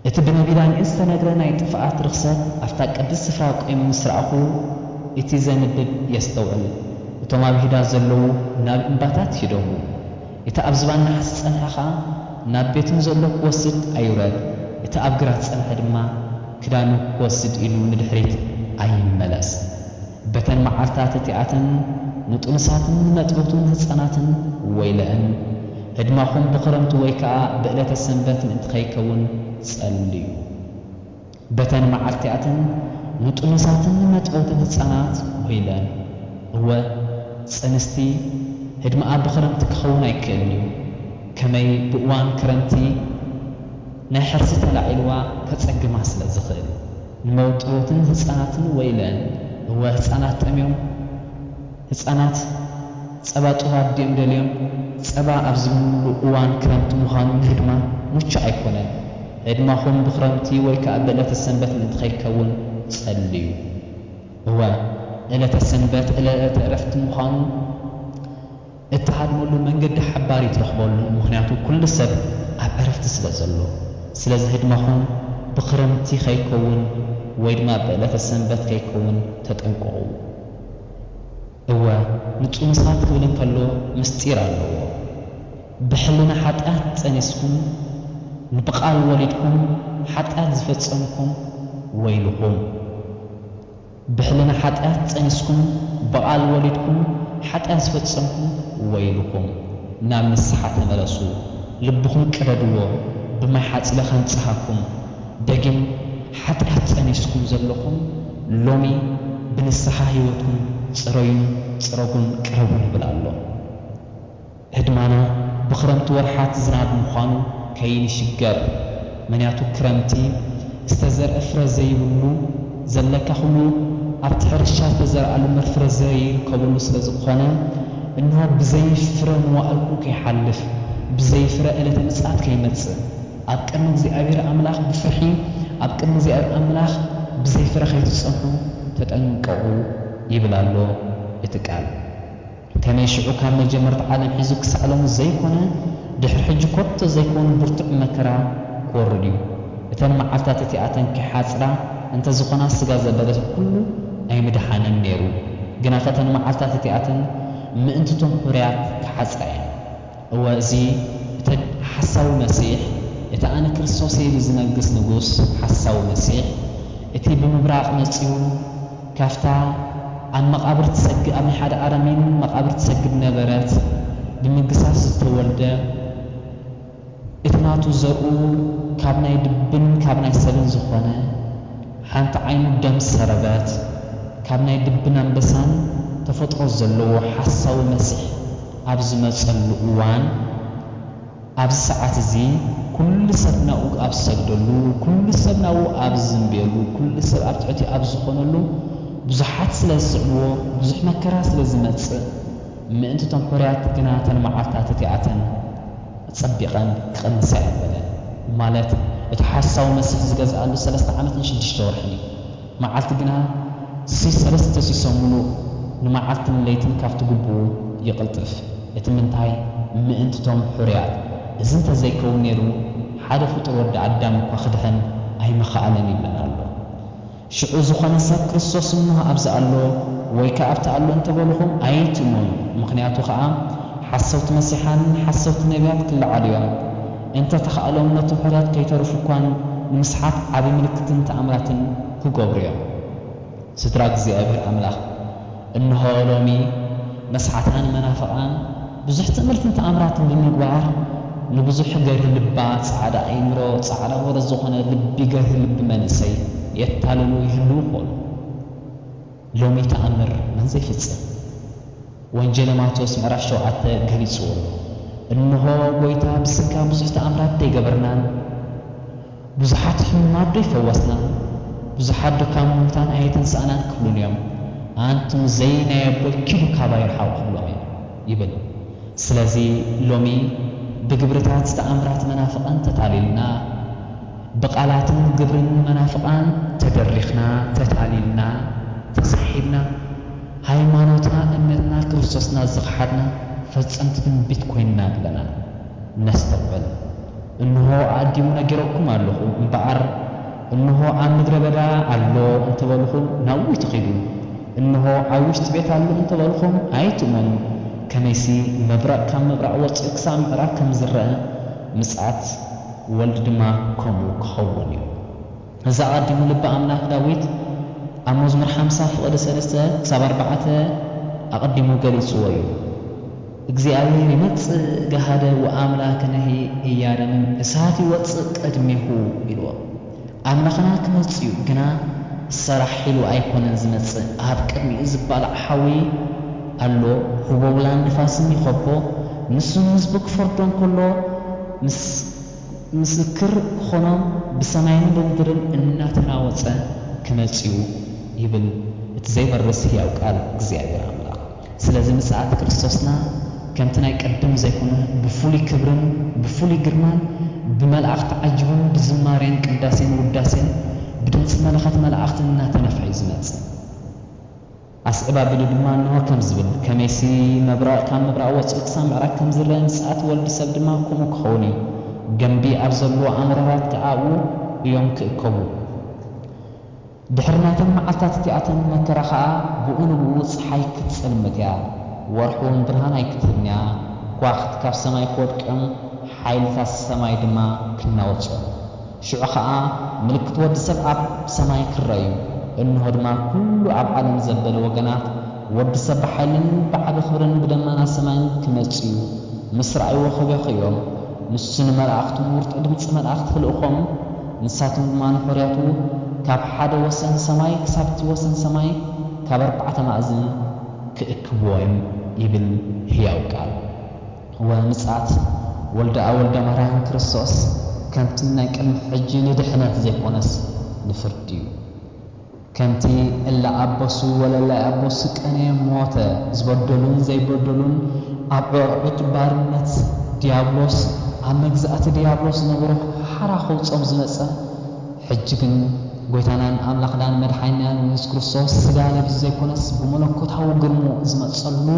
እቲ ብነቢላን እስተነግረና ይጥፋት ርኽሰት ኣፍታ ቅድስ ስፍራ ቆይሙ ምስራኹ እቲ ዘንብብ የስተውዕል እቶም ኣብ ሂዳ ዘለዉ ናብ እምባታት ይደው እቲ ኣብ ዝባና ሓስፀንሐኻ ናብ ቤትን ዘሎ ክወስድ ኣይውረድ እቲ ኣብ ግራት ጸንሐ ድማ ክዳኑ ክወስድ ኢሉ ንድሕሪት ኣይመለስ በተን መዓልታት እቲኣትን ንጡንሳትን መጥበቱን ህፃናትን ወይለአን ህድማኹም ብኽረምቲ ወይ ከዓ ብዕለተ ሰንበት ምእንቲ ከይከውን ጸልዩ በተን መዓልቲኣትን ንጡንሳትን መጥበቱን ህፃናት ወይለአን እወ ጽንስቲ ህድማኣ ብኽረምቲ ክኸውን ኣይክእልን እዩ ከመይ ብእዋን ክረምቲ ናይ ሕርሲ ተላዒልዋ ከጸግማ ስለ ዝኽእል ንመውጥሮትን ህፃናትን ወይለን እወ ህፃናት ጠምዮም ህፃናት ጸባ ጥዋት ድዮም ደልዮም ጸባ ኣብ ዝምሉ እዋን ክረምቲ ምዃኑ ህድማ ሙቹ ኣይኮነን ህድማኹም ብኽረምቲ ወይ ከዓ ብዕለተ ሰንበት ምእንቲ ከይከውን ጸልዩ እወ ዕለተ ሰንበት ዕለተ ዕረፍቲ ምዃኑ እትሃድመሉ መንገዲ ሓባር ይትረኽበሉ ምክንያቱ ኩሉ ሰብ ኣብ ዕረፍቲ ስለ ዘሎ ስለዚ ህድማኹም ብኽረምቲ ከይከውን ወይ ድማ ብዕለተ ሰንበት ከይከውን ተጠንቀቑ እወ ንጡንሳት ክብል እንከሎ ምስጢር ኣለዎ ብሕልና ሓጢኣት ጸኒስኩም ንብቓል ወሊድኩም ሓጢኣት ዝፈጸምኩም ወይልኹም ብሕልና ሓጢኣት ጸኒስኩም ብቓል ወሊድኩም ሓጢኣት ዝፈጸምኩም ወይልኹም ናብ ንስሓ ተመለሱ ልብኹም ቅደድዎ بما حاصل خنصحكم دغم حتى ጸኒስኩም ዘለኹም ሎሚ ብንስሓ ህይወትኩም ጽረዩን ጽረጉን ቅረቡን ብላሎ ህድማና ብኽረምቲ ወርሓት ዝናብ ምዃኑ ከይንሽገር ምክንያቱ ክረምቲ ዝተዘርአ ፍረ ዘይብሉ ዘለካ ሁሉ ኣብቲ ሕርሻ ዝተዘርኣሉ መፍረ ዘይርከበሉ ስለ ዝኾነ እንሆ ብዘይፍረ መዋዕልኩም ከይሓልፍ ብዘይፍረ ዕለተ ምጽኣት ከይመጽእ ኣብ ቅድሚ እግዚአብሔር አምላኽ ብፍርሒ ኣብ ቅድሚ እግዚአብሔር አምላኽ ብዘይፍረ ከይትጸንሑ ተጠንቀቑ ይብላሎ እቲ ቃል ከመይ ሽዑ ካብ መጀመርታ ዓለም ሒዙ ክሳዕሎሙ ዘይኮነ ድሕሪ ሕጂ ኮቶ ዘይኮኑ ብርቱዕ መከራ ክወርድ እዩ እተን መዓልታት እቲኣተን ክሓፅራ እንተ ዝኾና ስጋ ዘበለት ኩሉ ኣይምድሓነን ነይሩ ግና ከተን መዓልታት እቲኣተን ምእንትቶም ሁርያት ክሓፅራ እየን እወ እዚ እቲ ሓሳዊ መሲሕ እቲ ኣነ ክርስቶስ ኢሉ ዝነግስ ንጉስ ሓሳዊ መሲሕ እቲ ብምብራቕ መጺኡ ካፍታ ኣብ መቃብር ትሰግድ ኣብ ሓደ ኣረሜን መቃብር ትሰግድ ነበረት ብምግሳስ ዝተወልደ እቲ ናቱ ዘርኡ ካብ ናይ ድብን ካብ ናይ ሰብን ዝኾነ ሓንቲ ዓይኑ ደም ሰረበት ካብ ናይ ድብን ኣንበሳን ተፈጥሮ ዘለዎ ሓሳዊ መሲሕ أبز مصلو وان أبز ساعات زي كل سبنا أبز سجدلو كل سبنا أبز زنبيلو كل سب أبتعتي أبز خونلو بزحات سلازعلو بزح مكراس لازمت مئنت تنحريات جناتن معاتات تيعتن تصبقا خمسة أبدا مالت اتحسوا مسح زجاج قالوا 3 عامات نشدش تورحني معات جنا سي 3 سيسمولو نمعات الليتن كافت جبو يقلطف اتمنتاي مئنت تنحريات إذا أنت زي كونيرو حدا فطر ود عدام وخدهن أي مخالن يبلنا له شعو زخنا سب كريستوس منها أبز الله ويكا أبت الله أنت بلهم أيتمون مقنعته خام حسوت مسيحان حسوت نبيات كل عالية أنت تخالهم نتحرات كي تعرفوا كان مسحات عبي ملكة تعملات هو جبريا ستراك زي أبي أملاح إنه لومي مسحتان منافقان بزحت أملت تعملات بالمقبار نبزح جره لبات صعدا أيمرو صعدا ورزقنا لبي جره لب منسي يتعللو يهلو قول لومي تأمر من زي فتسة وانجيل ماتوس مرح شوعته قريسو إنه ويتا بسكا بزحت أمرات دي قبرنان بزحات حماد دي فوسنا بزحات دكام ملتان أيتن سأنان كلون يوم أنتم زينا يبول كيلو كاباير حاو خلومي يبل سلازي لومي بجبرتات تأمرات منافقان تتعليلنا بقالات جبرن منافقان تدرخنا تتعليلنا تصحيبنا هاي مانوتنا أمتنا كريستوسنا زغحدنا فتصمت من بيتكويننا لنا نستقبل إنه عديمنا جركم الله بعر إنه عم مدربدا الله أنت بالخم نوي تخيدون إنه عاوشت بيت الله أنت بالخم عيتمون كميسي مبرأ كم مبرأ وصل إقسام مبرأ كم زرع مسعت ولد ما كمو كحولي هذا عادي ملبى أملاك داويد أموز مرحم صاف ولا سلسة كسب 4 أقدمه قليل سويه إجزاءه رمت جهاد وأملاك نهي إيانا من إسهاتي وصل أدمه إلوا أملاكنا كمتصيو جنا الصراحة حلو أيقون زمت هذا كمي إزبال حوي الله هو ولا نفاسني خبو نسوس بكفرتون كله مسكر خنام بسماين بمدرن إننا تناوصة كمتصيو يبل تزي برسي أو قال እግዚአብሔር አምላክ ስለዚህ መስዓት ክርስቶስና ከምትና ይቀደም ዘይኮነ بفولي كبرن بفولي ግርማን بملائكة عجبን بزمارين ቅዳሴን ውዳሴን بدمጽ መለኸት መላእክትና ተነፍዒ ዝመጽ أسئلة بالدمان هو كم زبل كميسي مبرأ كم مبرأ وصلت سامع كم زرع مساعات ولد سبد ما كم كخوني جنبي أرزلوا أمرات كعو يوم كأكبو بحرناتهم معطات تياتهم مكرخاء بقولوا بوص حي كتسل متيا ورحون برهان هاي كتنيا واخد كاف سماي خود كم حيل ثاس سماي دما كنا وصل شعخاء ملكت ود سبعة سماي كرايو إنه دما كل عالم زبل وجنات ود سبع حيلن بعد خبرن بدمنا سماين كمتشيو مسرع وخبي خيوم نسون ملأخت ورت أدمت ملأخت في الأخم نساتهم ما نحرياتو كاب حدا وسن سماي كسبت وسن سماي كاب 4 مأذن كأكبوهم يبل هياو قال هو مسعت ولد مران كريستوس كانت ناكم حجي ندحنا زي قنص نفرديو كنتي إلا أبوسو ولا لا أبوسو كأني موتة زبدلون زي بدلون أبعد بارنت ديابلوس عمجزات ديابلوس نبره حرخو صمزلسة حجكن قويتانان أملاك دان مدحينا نسكرسوس سجالة بزيكونس بملكوت هاو قرمو إزمت صلو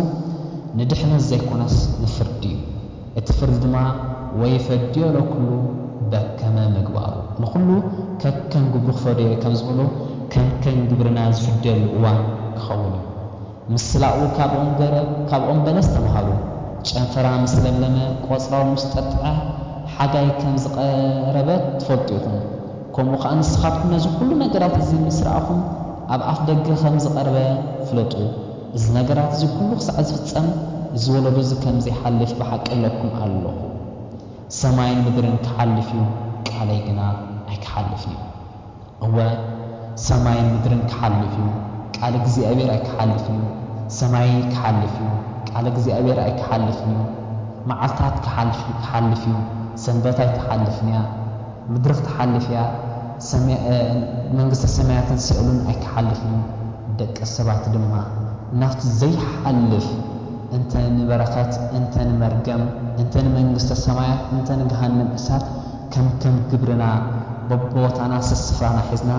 ندحنا زيكونس نفرديو اتفرد ما ويفرديو لو كله بكما مقبارو نقولو كان قبلو فرديو كم زبلو كان جبرنا زفدل وان خوني مسلاو كابون بلس تمهالو شنفرا مسلم لما قصرا مستطعة حاجة كم زقربت تفضيهم كم وقان سخابت نزو كل نجارات زي مسرعهم أب أفدق خم زقربة فلتو إذ نجارات زي كل خص عزفتم زول رز كم زي حلف بحق لكم الله سماين مدرن كحلفيو كعلينا أي كحلفني هو سماين مدرن كحلفيو قال እግዚአብሔር አይከሐልፍዩ ሰማይ ከሐልፍዩ ቃል እግዚአብሔር ኣይክሓልፍን መዓልታት ክሓልፍ እዩ ሰንበታት ትሓልፍንያ ምድርኽ ትሓልፍያ መንግስተ ሰማያትን ሲኦልን ኣይክሓልፍን ደቂ ሰባት ድማ ናፍቲ ዘይሓልፍ እንተ ንበረኸት እንተ ንመርገም እንተ ንመንግስተ ሰማያት እንተ ንገሃነም እሳት ከም ግብርና በቦታና ስፍራና ሒዝና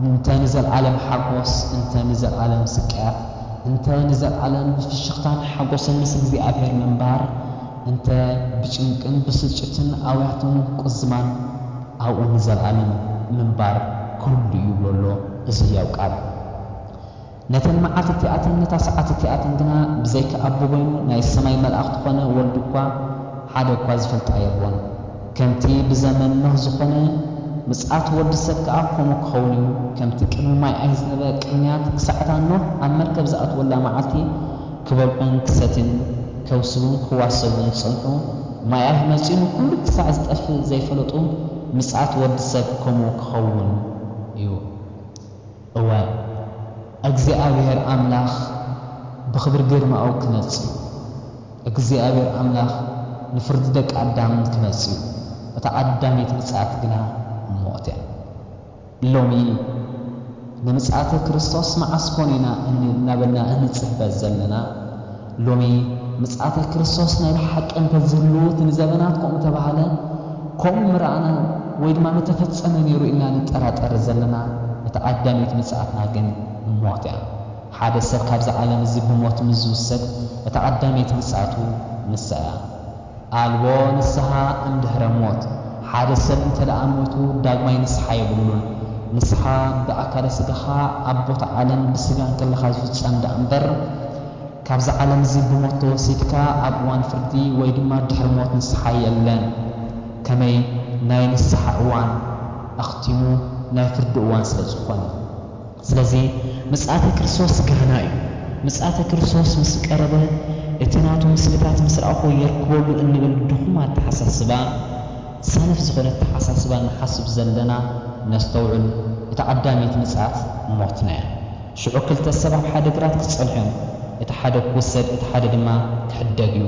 እንተ ንዘለዓለም ሓጎስ እንተ ንዘለዓለም ስቃያት እንተ ንዘለዓለም ፍሽኽታን ሓጎስን ምስ እግዚአብሔር ምንባር እንተ ብጭንቅን ብስጭትን ኣውያትን ቁዝማን ኣብኡ ንዘለዓለም ምንባር ኩሉ ይብሎ እዚ ያውቃል ነተን መዓልቲ እቲኣትን ነታ ሰዓት እቲኣትን ግና ብዘይካ ኣቦ ኮይኑ ናይ ሰማይ መልኣኽ ዝኾነ ወልዱ እኳ ሓደ እኳ ዝፈልጣ የብሎን ከምቲ ብዘመን ኖህ ዝኾነ ምጽኣት ወዲ ሰብ ከዓ ከምኡ ክኸውን እዩ ከምቲ ቅድሚ ማይ ኣይዝነበ ቅንያት ክሳዕታ ኖህ ኣብ መርከብ ዝኣትወላ መዓልቲ ክበልዑን ክሰትን ከውስቡን ክዋሰቡን ፀንሑ ማይ ኣፍ መፂኑ ኩሉ ክሳዕ ዝጠፍእ ዘይፈለጡ ምጽኣት ወዲ ሰብ ከምኡ ክኸውን እዩ እወ እግዚአብሔር አምላኽ ብኽብሪ ግርማኡ ክመጽእ እግዚአብሔር አምላኽ ንፍርዲ ደቂ ኣዳም ክመጽእ እታ ኣዳሚት ምጽኣት ግና ሞት እያ ሎሚ ንምጽኣተ ክርስቶስ መዓስ ኮነ ኢና እናበልና እንጽበ ዘለና ሎሚ ምጽኣተ ክርስቶስ ናይ ሓቂ እንተዝህልው ንዘበናት ከምኡ ተባሃለ ከምኡ ምርኣና ወይ ድማ ተፈጸመ ነይሩ ኢልና ንጠራጠር ዘለና እታ ኣዳሚት ምጽኣትና ግን ሞት እያ ሓደ ሰብ ካብዚ ዓለም እዚ ብሞት ምዝውሰድ እታ ኣዳሚት ምጽኣቱ ንስኣ እያ ኣልቦ ንስሓ እምድሕረ ሞት ሓደ ሰብ እንተደኣ ሞቱ ዳግማይ ንስሓ የብሉን ንስሓ ብኣካለ ስጋኻ ኣብ ቦታ ዓለም ብስጋን ከለኻ ዝፍጸም ዳ እምበር ካብዚ ዓለም እዚ ብሞት ተወሲድካ ኣብ እዋን ፍርዲ ወይ ድማ ድሕሪ ሞት ንስሓ የለን ከመይ ናይ ንስሓ እዋን ኣኽቲሙ ናይ ፍርዲ እዋን ስለ ዝኾነ ስለዚ ምጽኣተ ክርስቶስ ገና እዩ ምጽኣተ ክርስቶስ ምስ ቀረበ እቲ ናቱ ምስልታት ምስ ረኣኹ የርክበሉ እንብል ድኹም ኣተሓሳስባ ሰነፍ ዝኾነ ኣተሓሳስባ ንሓስብ ዘለና ነስተውዕል እታ ኣዳሚት ምጽኣት ሞትና እያ ሽዑ ክልተ ሰብ ኣብ ሓደ ግራት ክጸንሖም እቲ ሓደ ክውሰድ እቲ ሓደ ድማ ክሕደግ እዩ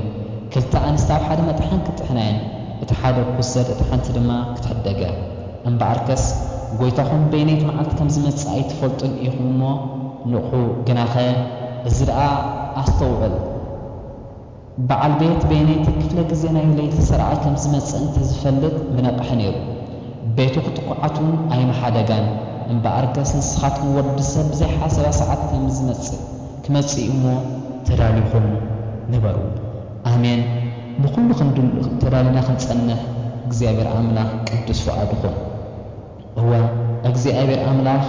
ክልተ ኣንስቲ ኣብ ሓደ መጥሓን ክጥሕና እየን እቲ ሓደ ክውሰድ እቲ ሓንቲ ድማ ክትሕደገ እምበኣርከስ ጎይታኹም በይነይት መዓልቲ ከም ዝመጽእ ኣይትፈልጡን ኢኹም እሞ ንቑ ግናኸ እዚ ደኣ ኣስተውዕል በዓል ቤት በይነይቲ ክፍለ ግዜ ናይ ለይቲ ስርዓት ከም ዝመጽእ እንተዝፈልጥ ምነቕሐ ነይሩ ቤቱ ክትቋዓቱን ኣይመሓደጋን እምበኣርከስ ንስኻትኩም ወዲ ሰብ ብዘይሓሰባ ሰዓት ከም ዝመጽእ ክመጽእ እሞ ተዳሊኹም ንበሩ ኣሜን ብኩሉ ተዳሊና ክንጸንሕ እግዚአብሔር ኣምላኽ ቅዱስ ፈቃድኹም هو እግዚአብሔር አምላኽ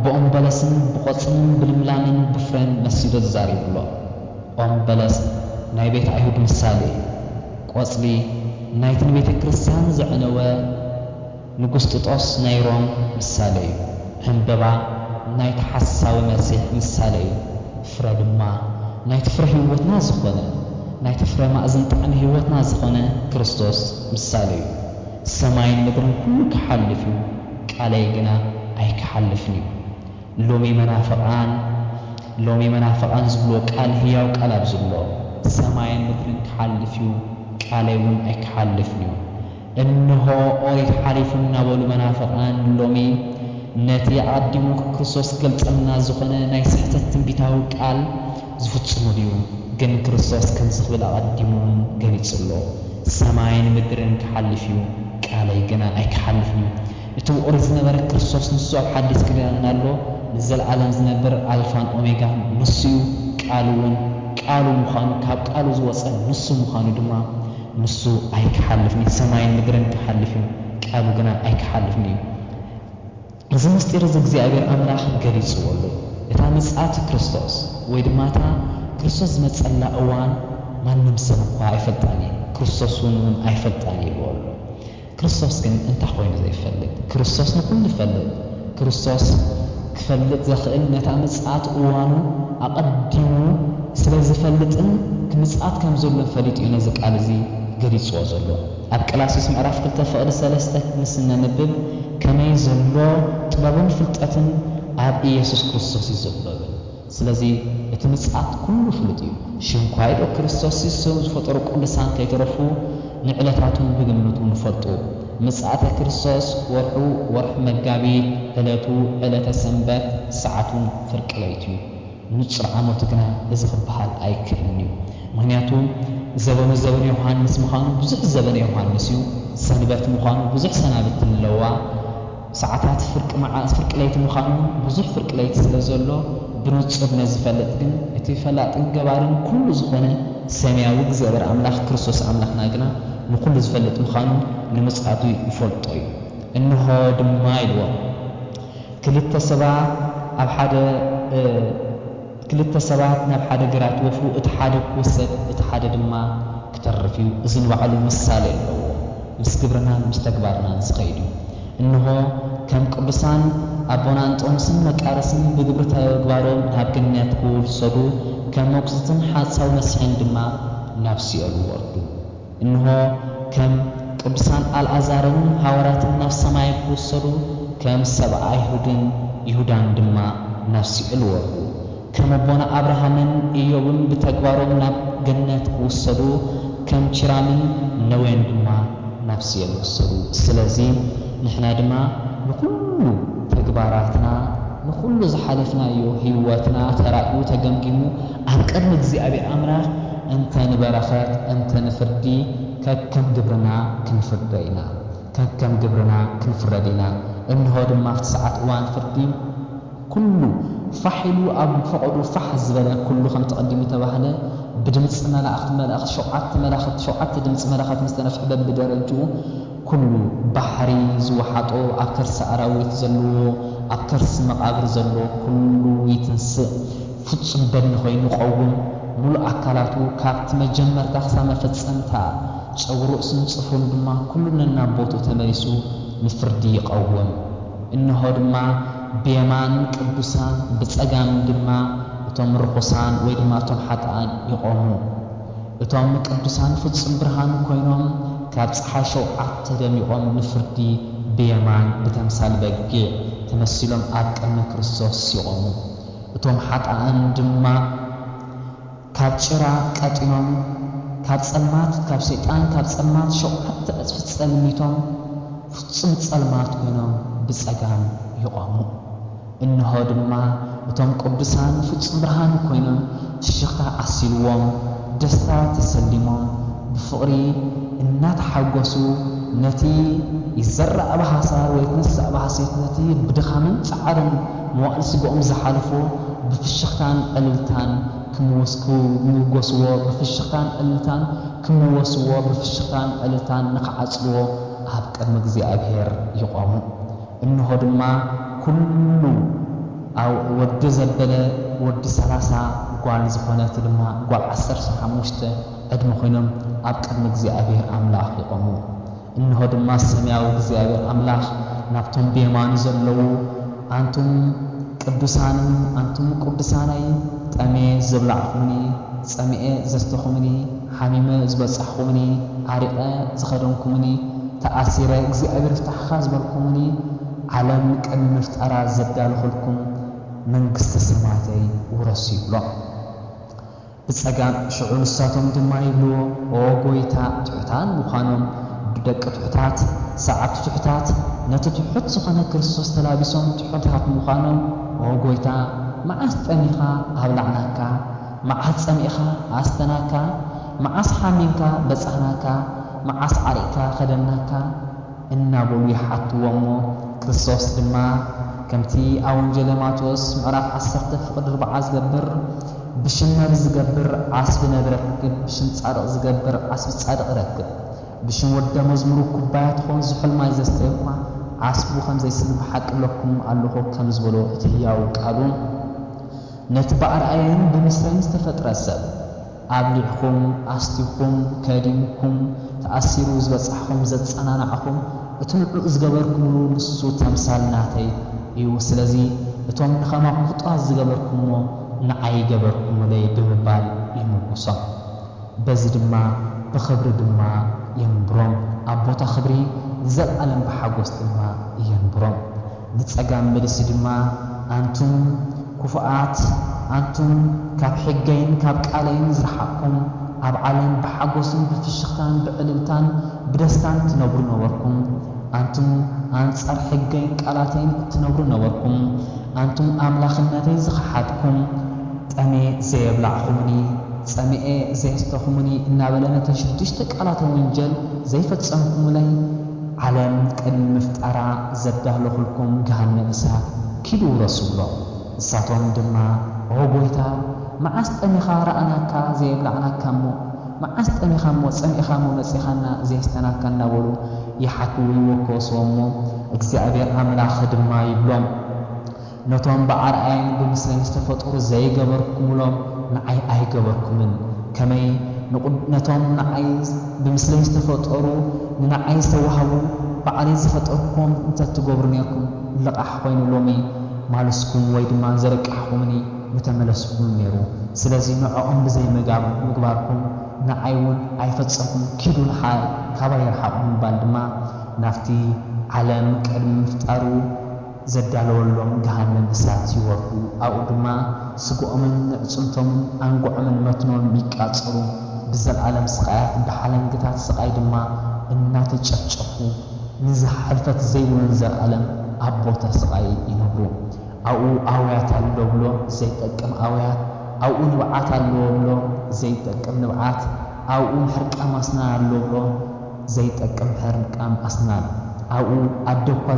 በኦም በለስን በቆጽልን ብልምላምን ብፍረን መስይዶ ዛሪብ ብሎ ኦም በለስ ናይ ቤት አይሁድ ምሳሌ ቆጽሊ ናይ ቤተ ክርስቲያን ዘዕነወ ንጉስ ጢጦስ ናይ ሮም ምሳሌ ሕንበባ ናይ ተሐሳዊ መሲሕ ምሳሌ ፍረ ድማ ናይ ፍረ ህይወትና ዝኾነ ናይ ፍረ ማእዝን ጣዕሚ ህይወትና ዝኾነ ክርስቶስ ምሳሌ ሰማይን ምድርን ኩሉ ክሓልፍ ቃለይ ግና ኣይክሓልፍን ሎሚ መናፍቃን ዝብሎ ቃል ህያው ቃል ኣብዝሎ ሰማይን ምድርን ክሓልፍ ቃለይ እውን ኣይክሓልፍን እንሆ ኦሪት ሓሊፉ እናበሉ መናፍቃን ሎሚ ነቲ ዓዲሙ ክርስቶስ ገልጸልና ዝኾነ ናይ ስሕተት ትንቢታዊ ቃል ዝፍጽሙ እዩ ግን ክርስቶስ ከም ዝኽብል ዓዲሙ ገሊጽሎ ሰማይን ምድርን ክሓልፍ ቃለይ ግና ኣይክሓልፍን እቲ ኦሪት ዝነበረ ክርስቶስ ንሱ ኣብ ሓዲስ ኪዳን ኣሎ ንዘለዓለም ዝነብር ኣልፋን ኦሜጋን ንሱ ቃሉን ቃሉ ምዃኑ ካብ ቃሉ ዝወፀ ንሱ ምዃኑ ድማ ንሱ ኣይክሓልፍን ሰማይን ምድርን ክሓልፍ ቃሉ ግና ኣይክሓልፍን እዚ ምስጢር እግዚአብሔር ኣምላኽ ገሊጽዎሉ እታ ምጽኣት ክርስቶስ ወይ ድማ እታ ክርስቶስ ዝመጸላ እዋን ማንም ሰብ እኳ ኣይፈልጣን ክርስቶስ እውን ኣይፈልጣን ይብሉ ክርስቶስ ግን እንታይ ኮይኑ ዘይፈልጥ ክርስቶስ ንኩሉ ይፈልጥ ክርስቶስ ክፈልጥ ዘኽእል ነታ ምጽኣት እዋኑ ኣቐዲሙ ስለ ዝፈልጥን ምጽኣት ከም ዘሎ ፈሊጥ እዩ ነዚ ቃል እዚ ገሊጽዎ ዘሎ ኣብ ቆላስይስ ምዕራፍ 2 ፍቕዲ 3 ምስነንብብ ከመይ ዘሎ ጥበብን ፍልጠትን ኣብ ኢየሱስ ክርስቶስ ይዘበብ ስለዚህ እቲ ምጽኣት ኩሉ ፍሉጥ እዩ ሽንኳይዶ ክርስቶስ ሲሶም ዝፈጠሩ ቅዱሳን ከይተረፉ ንዕለታቱን ብግምቱን ፈልጡ ምጽኣተ ክርስቶስ ወርሑ መጋቢት ዕለቱ ዕለተ ሰንበት ሰዓቱን ፍርቂ ለይቲ እዩ ንጹር ዓመቱ ግና እዚ ክበሃል ኣይክእልን እዩ ምክንያቱ ዘበኑ ዘበን ዮሃንስ ምዃኑ ብዙሕ ዘበን ዮሃንስ እዩ ሰንበት ምዃኑ ብዙሕ ሰናብት ኣለዋ ሰዓታት ፍርቂ ለይቲ ምዃኑ ብዙሕ ፍርቂ ለይቲ ስለ ዘሎ ብንጹር ነዝፈልጥ ግን እቲ ፈላጥን ገባርን ኩሉ ዝኾነ ሰማያዊ እግዚኣብሔር ኣምላኽ ክርስቶስ ኣምላኽና ግና ንኩሉ ዝፈልጥ ምዃኑ ንምጽኣቱ ይፈልጦ እዩ እንሆ ድማ ኢልዎ ክልተ ሰባት ናብ ሓደ ግራት ወፍሩ እቲ ሓደ ክወሰድ እቲ ሓደ ድማ ክተርፍ እዩ እዚ ንባዕሉ ምሳሌ ኣለዎ ምስ ግብርናን ምስ ተግባርናን ዝኸይድ እዩ እንሆ ከም ቅዱሳን ኣቦና እንጦንስን መቃርስን ብግብሪ ተግባሮም ናብ ገነት ክውሰዱ ከም መቁስትን ሓሳው መስሕን ድማ ናብ ሲኦል ወርዱ እንሆ ከም ቅዱሳን አልዓዛርን ሐዋርያትን ናብ ሰማይ ክወሰዱ ከም ሰብአ ይሁዳን ድማ ናብ ሲኦል ወርዱ ከም አቦና አብርሃምን ኢዮብን ብተግባሮም ናብ ገነት ክወሰዱ ከም ቺራምን ነዌን ድማ ናብ ሲኦል ወሰዱ ስለዚህ ንሕና ድማ ንኩሉ ተግባራትና ንኩሉ ዝሓለፍናዮ ህይወትና ተራእዩ ተገምጊሙ ኣብ ቅድሚ እግዚአብሔር አምላኽ እንተ ንበረኸት እንተ ንፍርዲ ከከም ግብርና ክንፍረዲና እንሆ ድማ ኣብቲ ሰዓት እዋን ፍርዲ ኩሉ ፋሒሉ ኣብ ፈቐዱ ፋሕ ዝበለ ኩሉ ከም ተቐዲሙ ተባህለ ብድምፂ መላእኽት ሸውዓተ ድምፂ መላእኽት ምስተነፍሕ በብደረጅኡ ኩሉ ባሕሪ ዝወሓጦ ኣብ ከርሲ ኣራዊት ዘለዎ ኣብ ከርሲ መቃብር ዘሎ ኩሉ ይትንስእ ፍጹም በድኒ ኮይኑ ይቀውም ሙሉእ ኣካላቱ ካብቲ መጀመርታ ክሳብ መፈጸምታ ጨጉሩ ርእሱን ጽፍሩን ድማ ኩሉ ነናቦቱ ተመሊሱ ንፍርዲ ይቀውም እንሆ ድማ ብየማን ቅዱሳን ብጸጋም ድማ እቶም ርኩሳን ወይ ድማ እቶም ሓጥኣን ይቆሙ እቶም ቅዱሳን ፍጹም ብርሃን ኮይኖም ካብ ፀሓይ ሸውዓተ ደሚቆም ንፍርዲ ብየማን ብተምሳል በጊዕ ተመሲሎም ኣብ ቅድሚ ክርስቶስ ይቆሙ እቶም ሓጥኣን ድማ ካብ ጭራ ቀጢኖም ካብ ጸልማት ካብ ሰይጣን ካብ ጸልማት ሸውዓተ እጽፊ ጸልሚቶም ፍጹም ጸልማት ኮይኖም ብጸጋም ይቆሙ እንሆ ድማ እቶም ቅዱሳን ፍጹም ብርሃን ኮይኖም ፍሽኽታ ዓሲልዎም ደስታ ተሰሊሞም ብፍቕሪ እናተሓጎሱ ነቲ ይዘራእ ብሓሳር ወይ ትንሳእ ብሓሴት ነቲ ብድኻምን ጻዕርን መዋዕል ስግኦም ዝሓልፎ ብፍሽኽታን ዕልልታን ክምወስዎ ብፍሽኽታን ዕልልታን ክምወስዎ ብፍሽኽታን ዕልልታን ንኽዓጽልዎ ኣብ ቅድሚ እግዚአብሔር ይቆሙ እንሆ ድማ ኩሉ ወዲ ዘበለ ወዲ 30 ጓል ዝኾነት ድማ ጓል 15 ዕድመ ኮይኖም ኣብ ቅድሚ እግዚአብሔር ኣምላኽ ይቆሙ እንሆ ድማ ሰማያዊ እግዚአብሔር ኣምላኽ ናብቶም ብየማኑ ዘለዉ አንቱም ቅዱሳናይ ጠሜ ዝብላዕኹምኒ ጸሚኤ ዘስተኹምኒ ሓሚመ ዝበጻሕኹምኒ ኣሪቐ ዝኸደንኩምኒ ተኣሲረ እግዚአብሔር ፍታሕኻ ዝበልኩምኒ ዓለም ቅድሚ ምፍጠራ ዘዳልኹልኩም መንግስተ ሰማያተይ ውረሱ ይብሎም ብጸጋም ሽዑ ንሳቶም ድማ ይብልዎ ኦ ጎይታ ትሑታን ምዃኖም ብደቂ ትሑታት ሰዓት ትሑታት ነቲ ትሑት ዝኾነ ክርስቶስ ተላቢሶም ትሑታት ምዃኖም ኦ ጎይታ መዓስ ጠሚኻ ኣብላዕናካ መዓስ ጸሚእኻ ኣስተናካ መዓስ ሓሚምካ በጻሕናካ መዓስ ዓሪቕካ ኸደናካ እናበሉ ይሓትዎሞ ክርስቶስ ድማ ከምቲ ኣብ ወንጌል ማቴዎስ ምዕራፍ 10:4 ዝገብር ብሽመር ዝገብር ዓስቢ ነብረክብ ብሽም ጻድቕ ዝገብር ዓስቢ ጻድቕ ረክብ ብሽም ወደ መዝሙሩ ኩባያት ኾን ዝሑል ማይ ዘስተይ እኳ ዓስቡ ከም ዘይስል ብሓቂ ለኩም ኣለኹ ከም ዝበሎ እቲ ሕያው ቃሉ ነቲ በኣርኣየን ብምስረን ዝተፈጥረ ሰብ ኣብሊዕኹም ኣስቲኹም ከዲምኩም ተኣሲሩ ዝበጻሕኹም ዘጸናናዕኹም እቲ ንዑእ ዝገበርኩምሉ ንሱ ተምሳል ናተይ እዩ ስለዚ እቶም ንኸማ ምጡዋት ዝገበርኩሞ ንዓይ ገበርኩምለይ ብምባል ይምጉሶም በዚ ድማ ብኽብሪ ድማ የንብሮም ኣብ ቦታ ኽብሪ ዘለዓለም ብሓጎስ ድማ የንብሮም ንጸጋም መልሲ ድማ አንቱም ኩፉኣት أنتم كاب حجين كاب قالين زرحكم أب عالم بحجوسن بفشختان بعللتان بدستان تنبرون نوركم أنتم أنصار حجين قالاتين تنبرون نوركم أنتم أملاخناتين زخحاتكم تأمي زيبلعكمني سامئ زيستخمني نابلنا تشدشت قالات وانجل زي فتسمكم لي عالم المفترع زبده لكم جهنم إساء كيلو رسول الله ساتون دما عبويتا ما أستمخا رأناكا زي بلعناكا مو ما أستمخا مو سمخا مو نسيخانا زي استناكا نولو يحكوي وكوس ومو اكزعبير عملا خدما يبلوم نتوان بعرعين بمسلم استفطور زي قبركم لهم نعي أي قبركمن كمي نتوان نعي بمسلم استفطورو نعي سوهو بعرين استفطوركم انت تقبرنيكم لقح وين لومي مالسكم ويدما زرق حومني متملسكم نيرو سلازي معهم بزي مقباركم نعيون أي فتسكم كيدو الحال كباير حقهم بالدما نفتي عالم كلم مفتارو زدالو لهم جهنم إسات يوركو أو دما سقوا من نعصمتم أنقوا من متنون بيكاترو بزل عالم سقايات بحالم قطعت سقاي دما النات تشفشفو نزح حلفت زي ونزل عالم أبوتا سقاي ينبرو أو آويات اللو بلو زي تقم آويات أو نبعات اللو بلو زي تقم نبعات أو محرق أماسنا اللو بلو زي تقم حرق أم أسنان أو أدوكوا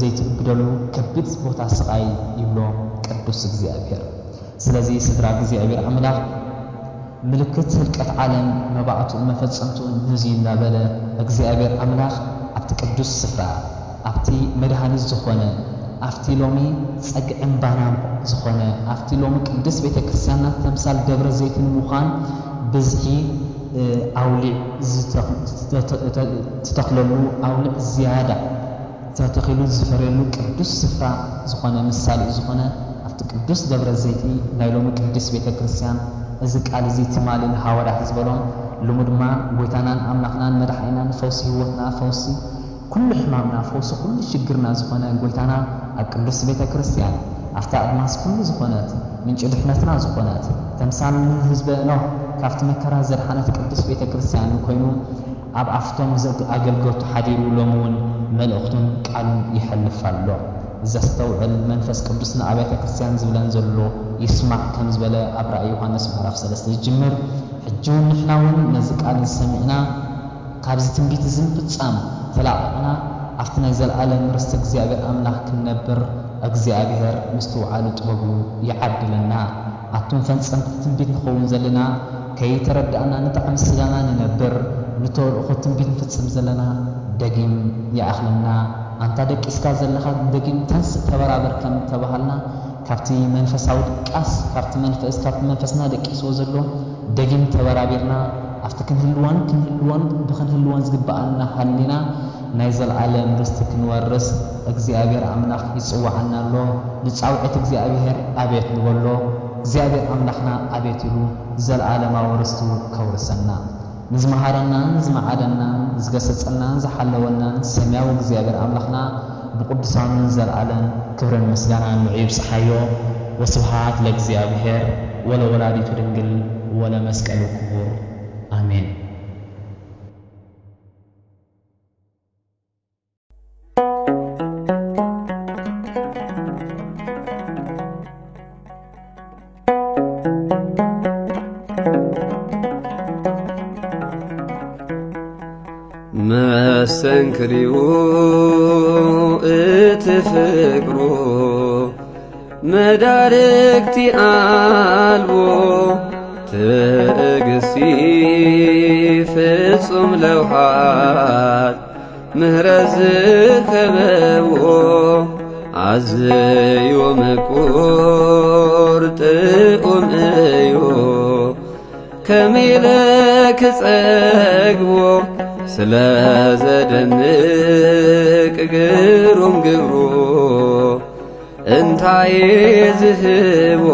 زيت بدلو كبيت بوتا سقاي يبلو قدوس እግዚአብሔር ስለዚህ ስድራ እግዚአብሔር አምላክ ምልክት ህልቀት ዓለም መባዕቱ መፈጸምቱ ንዚና በለ እግዚአብሔር አምላክ ኣብቲ ቅዱስ ስፍራ ኣብቲ መድኃኒት ዝኾነ ኣብቲ ሎሚ ጸግዕን ባናም ዝኾነ ኣብቲ ሎሚ ቅዱስ ቤተክርስቲያናት ተምሳል ደብረ ዘይትን ምዃን ብዝሒ أولي تتخللو أولي زيادة تتخلو زفريلو قدوس سفرة زخونة مثال زخونة أفتو قدوس دبر الزيتي نايلوم قدوس بيت كريستيان إذك على زيت مال الهوارة حزبلون لمدما بويتانان أملاقنان مدحينان فوسي هوتنا فوسي كل حمامنا فوسي كل شجرنا زخونة بويتانا قدوس بيت كريستيان أفتو أدماس كل زخونات من جدحنتنا زخونات تمثال من حزبنا كافت مكرا زرحانة قدس بيت كريستيان كوينو أب أفتهم زق أجلجوت حديرو لمون ملأختهم قالوا يحلف الله زستوعب المنفس قدسنا أبيت كريستيان زبلان زلو يسمع كم زبلا أبرأ يوحنا سمعرف سلسلة الجمر حجون نحناون نزق على سمعنا كابز تنبيت زنبت سام تلاقنا أفتنا يزال عالم رست እግዚአብሔር أملاك كنبر እግዚአብሔር مستوعب طببو يعدلنا أتون فنسان تنبيت نخون زلنا كي تردأنا نتعم سجانا ننبر نتور أخوتن بيت نفتسم زلنا دقيم يا أخلنا أنت دك إسكا زلنا دقيم تنس تبرابر كم تبهلنا كابتي منفس عود كاس كابتي منفسنا دك إسو زلو دقيم تبرابرنا أفتكن هلوان بخن هلوان زقبأنا حلنا نايزل عالم رستكن ورس እግዚአብሔር አምላክ ይጽዋዕና ሎ ንጻውዕት እግዚአብሔር አቤት ንበሎ እግዚአብሔር አምላክና አቤት ይሉ ዘለዓለማዊ ርስቱ ከውርሰና ንዝመሃረና ንዝመዓደና ዝገሰጸና ዝሓለወና ሰማያዊ እግዚአብሔር አምላክና ብቅዱሳን ዘለዓለም ክብርን ምስጋናን ይብጽሐዮ ወስብሐት ለእግዚአብሔር ወለወላዲቱ ድንግል ወለመስቀሉ ክቡር አሜን። መስተንክሪው እትፍቅሩ መዳርክቲ አልቦ ትዕግስቲ ፍጹም ለውሃት ምህረት ዝከበብዎ አዝዮ ምቁር ጥዑም እዩ ከመይ ለክጸግቦ ስለዘደንቅ ግሩም ግብሩ እንታይ ዝህቦ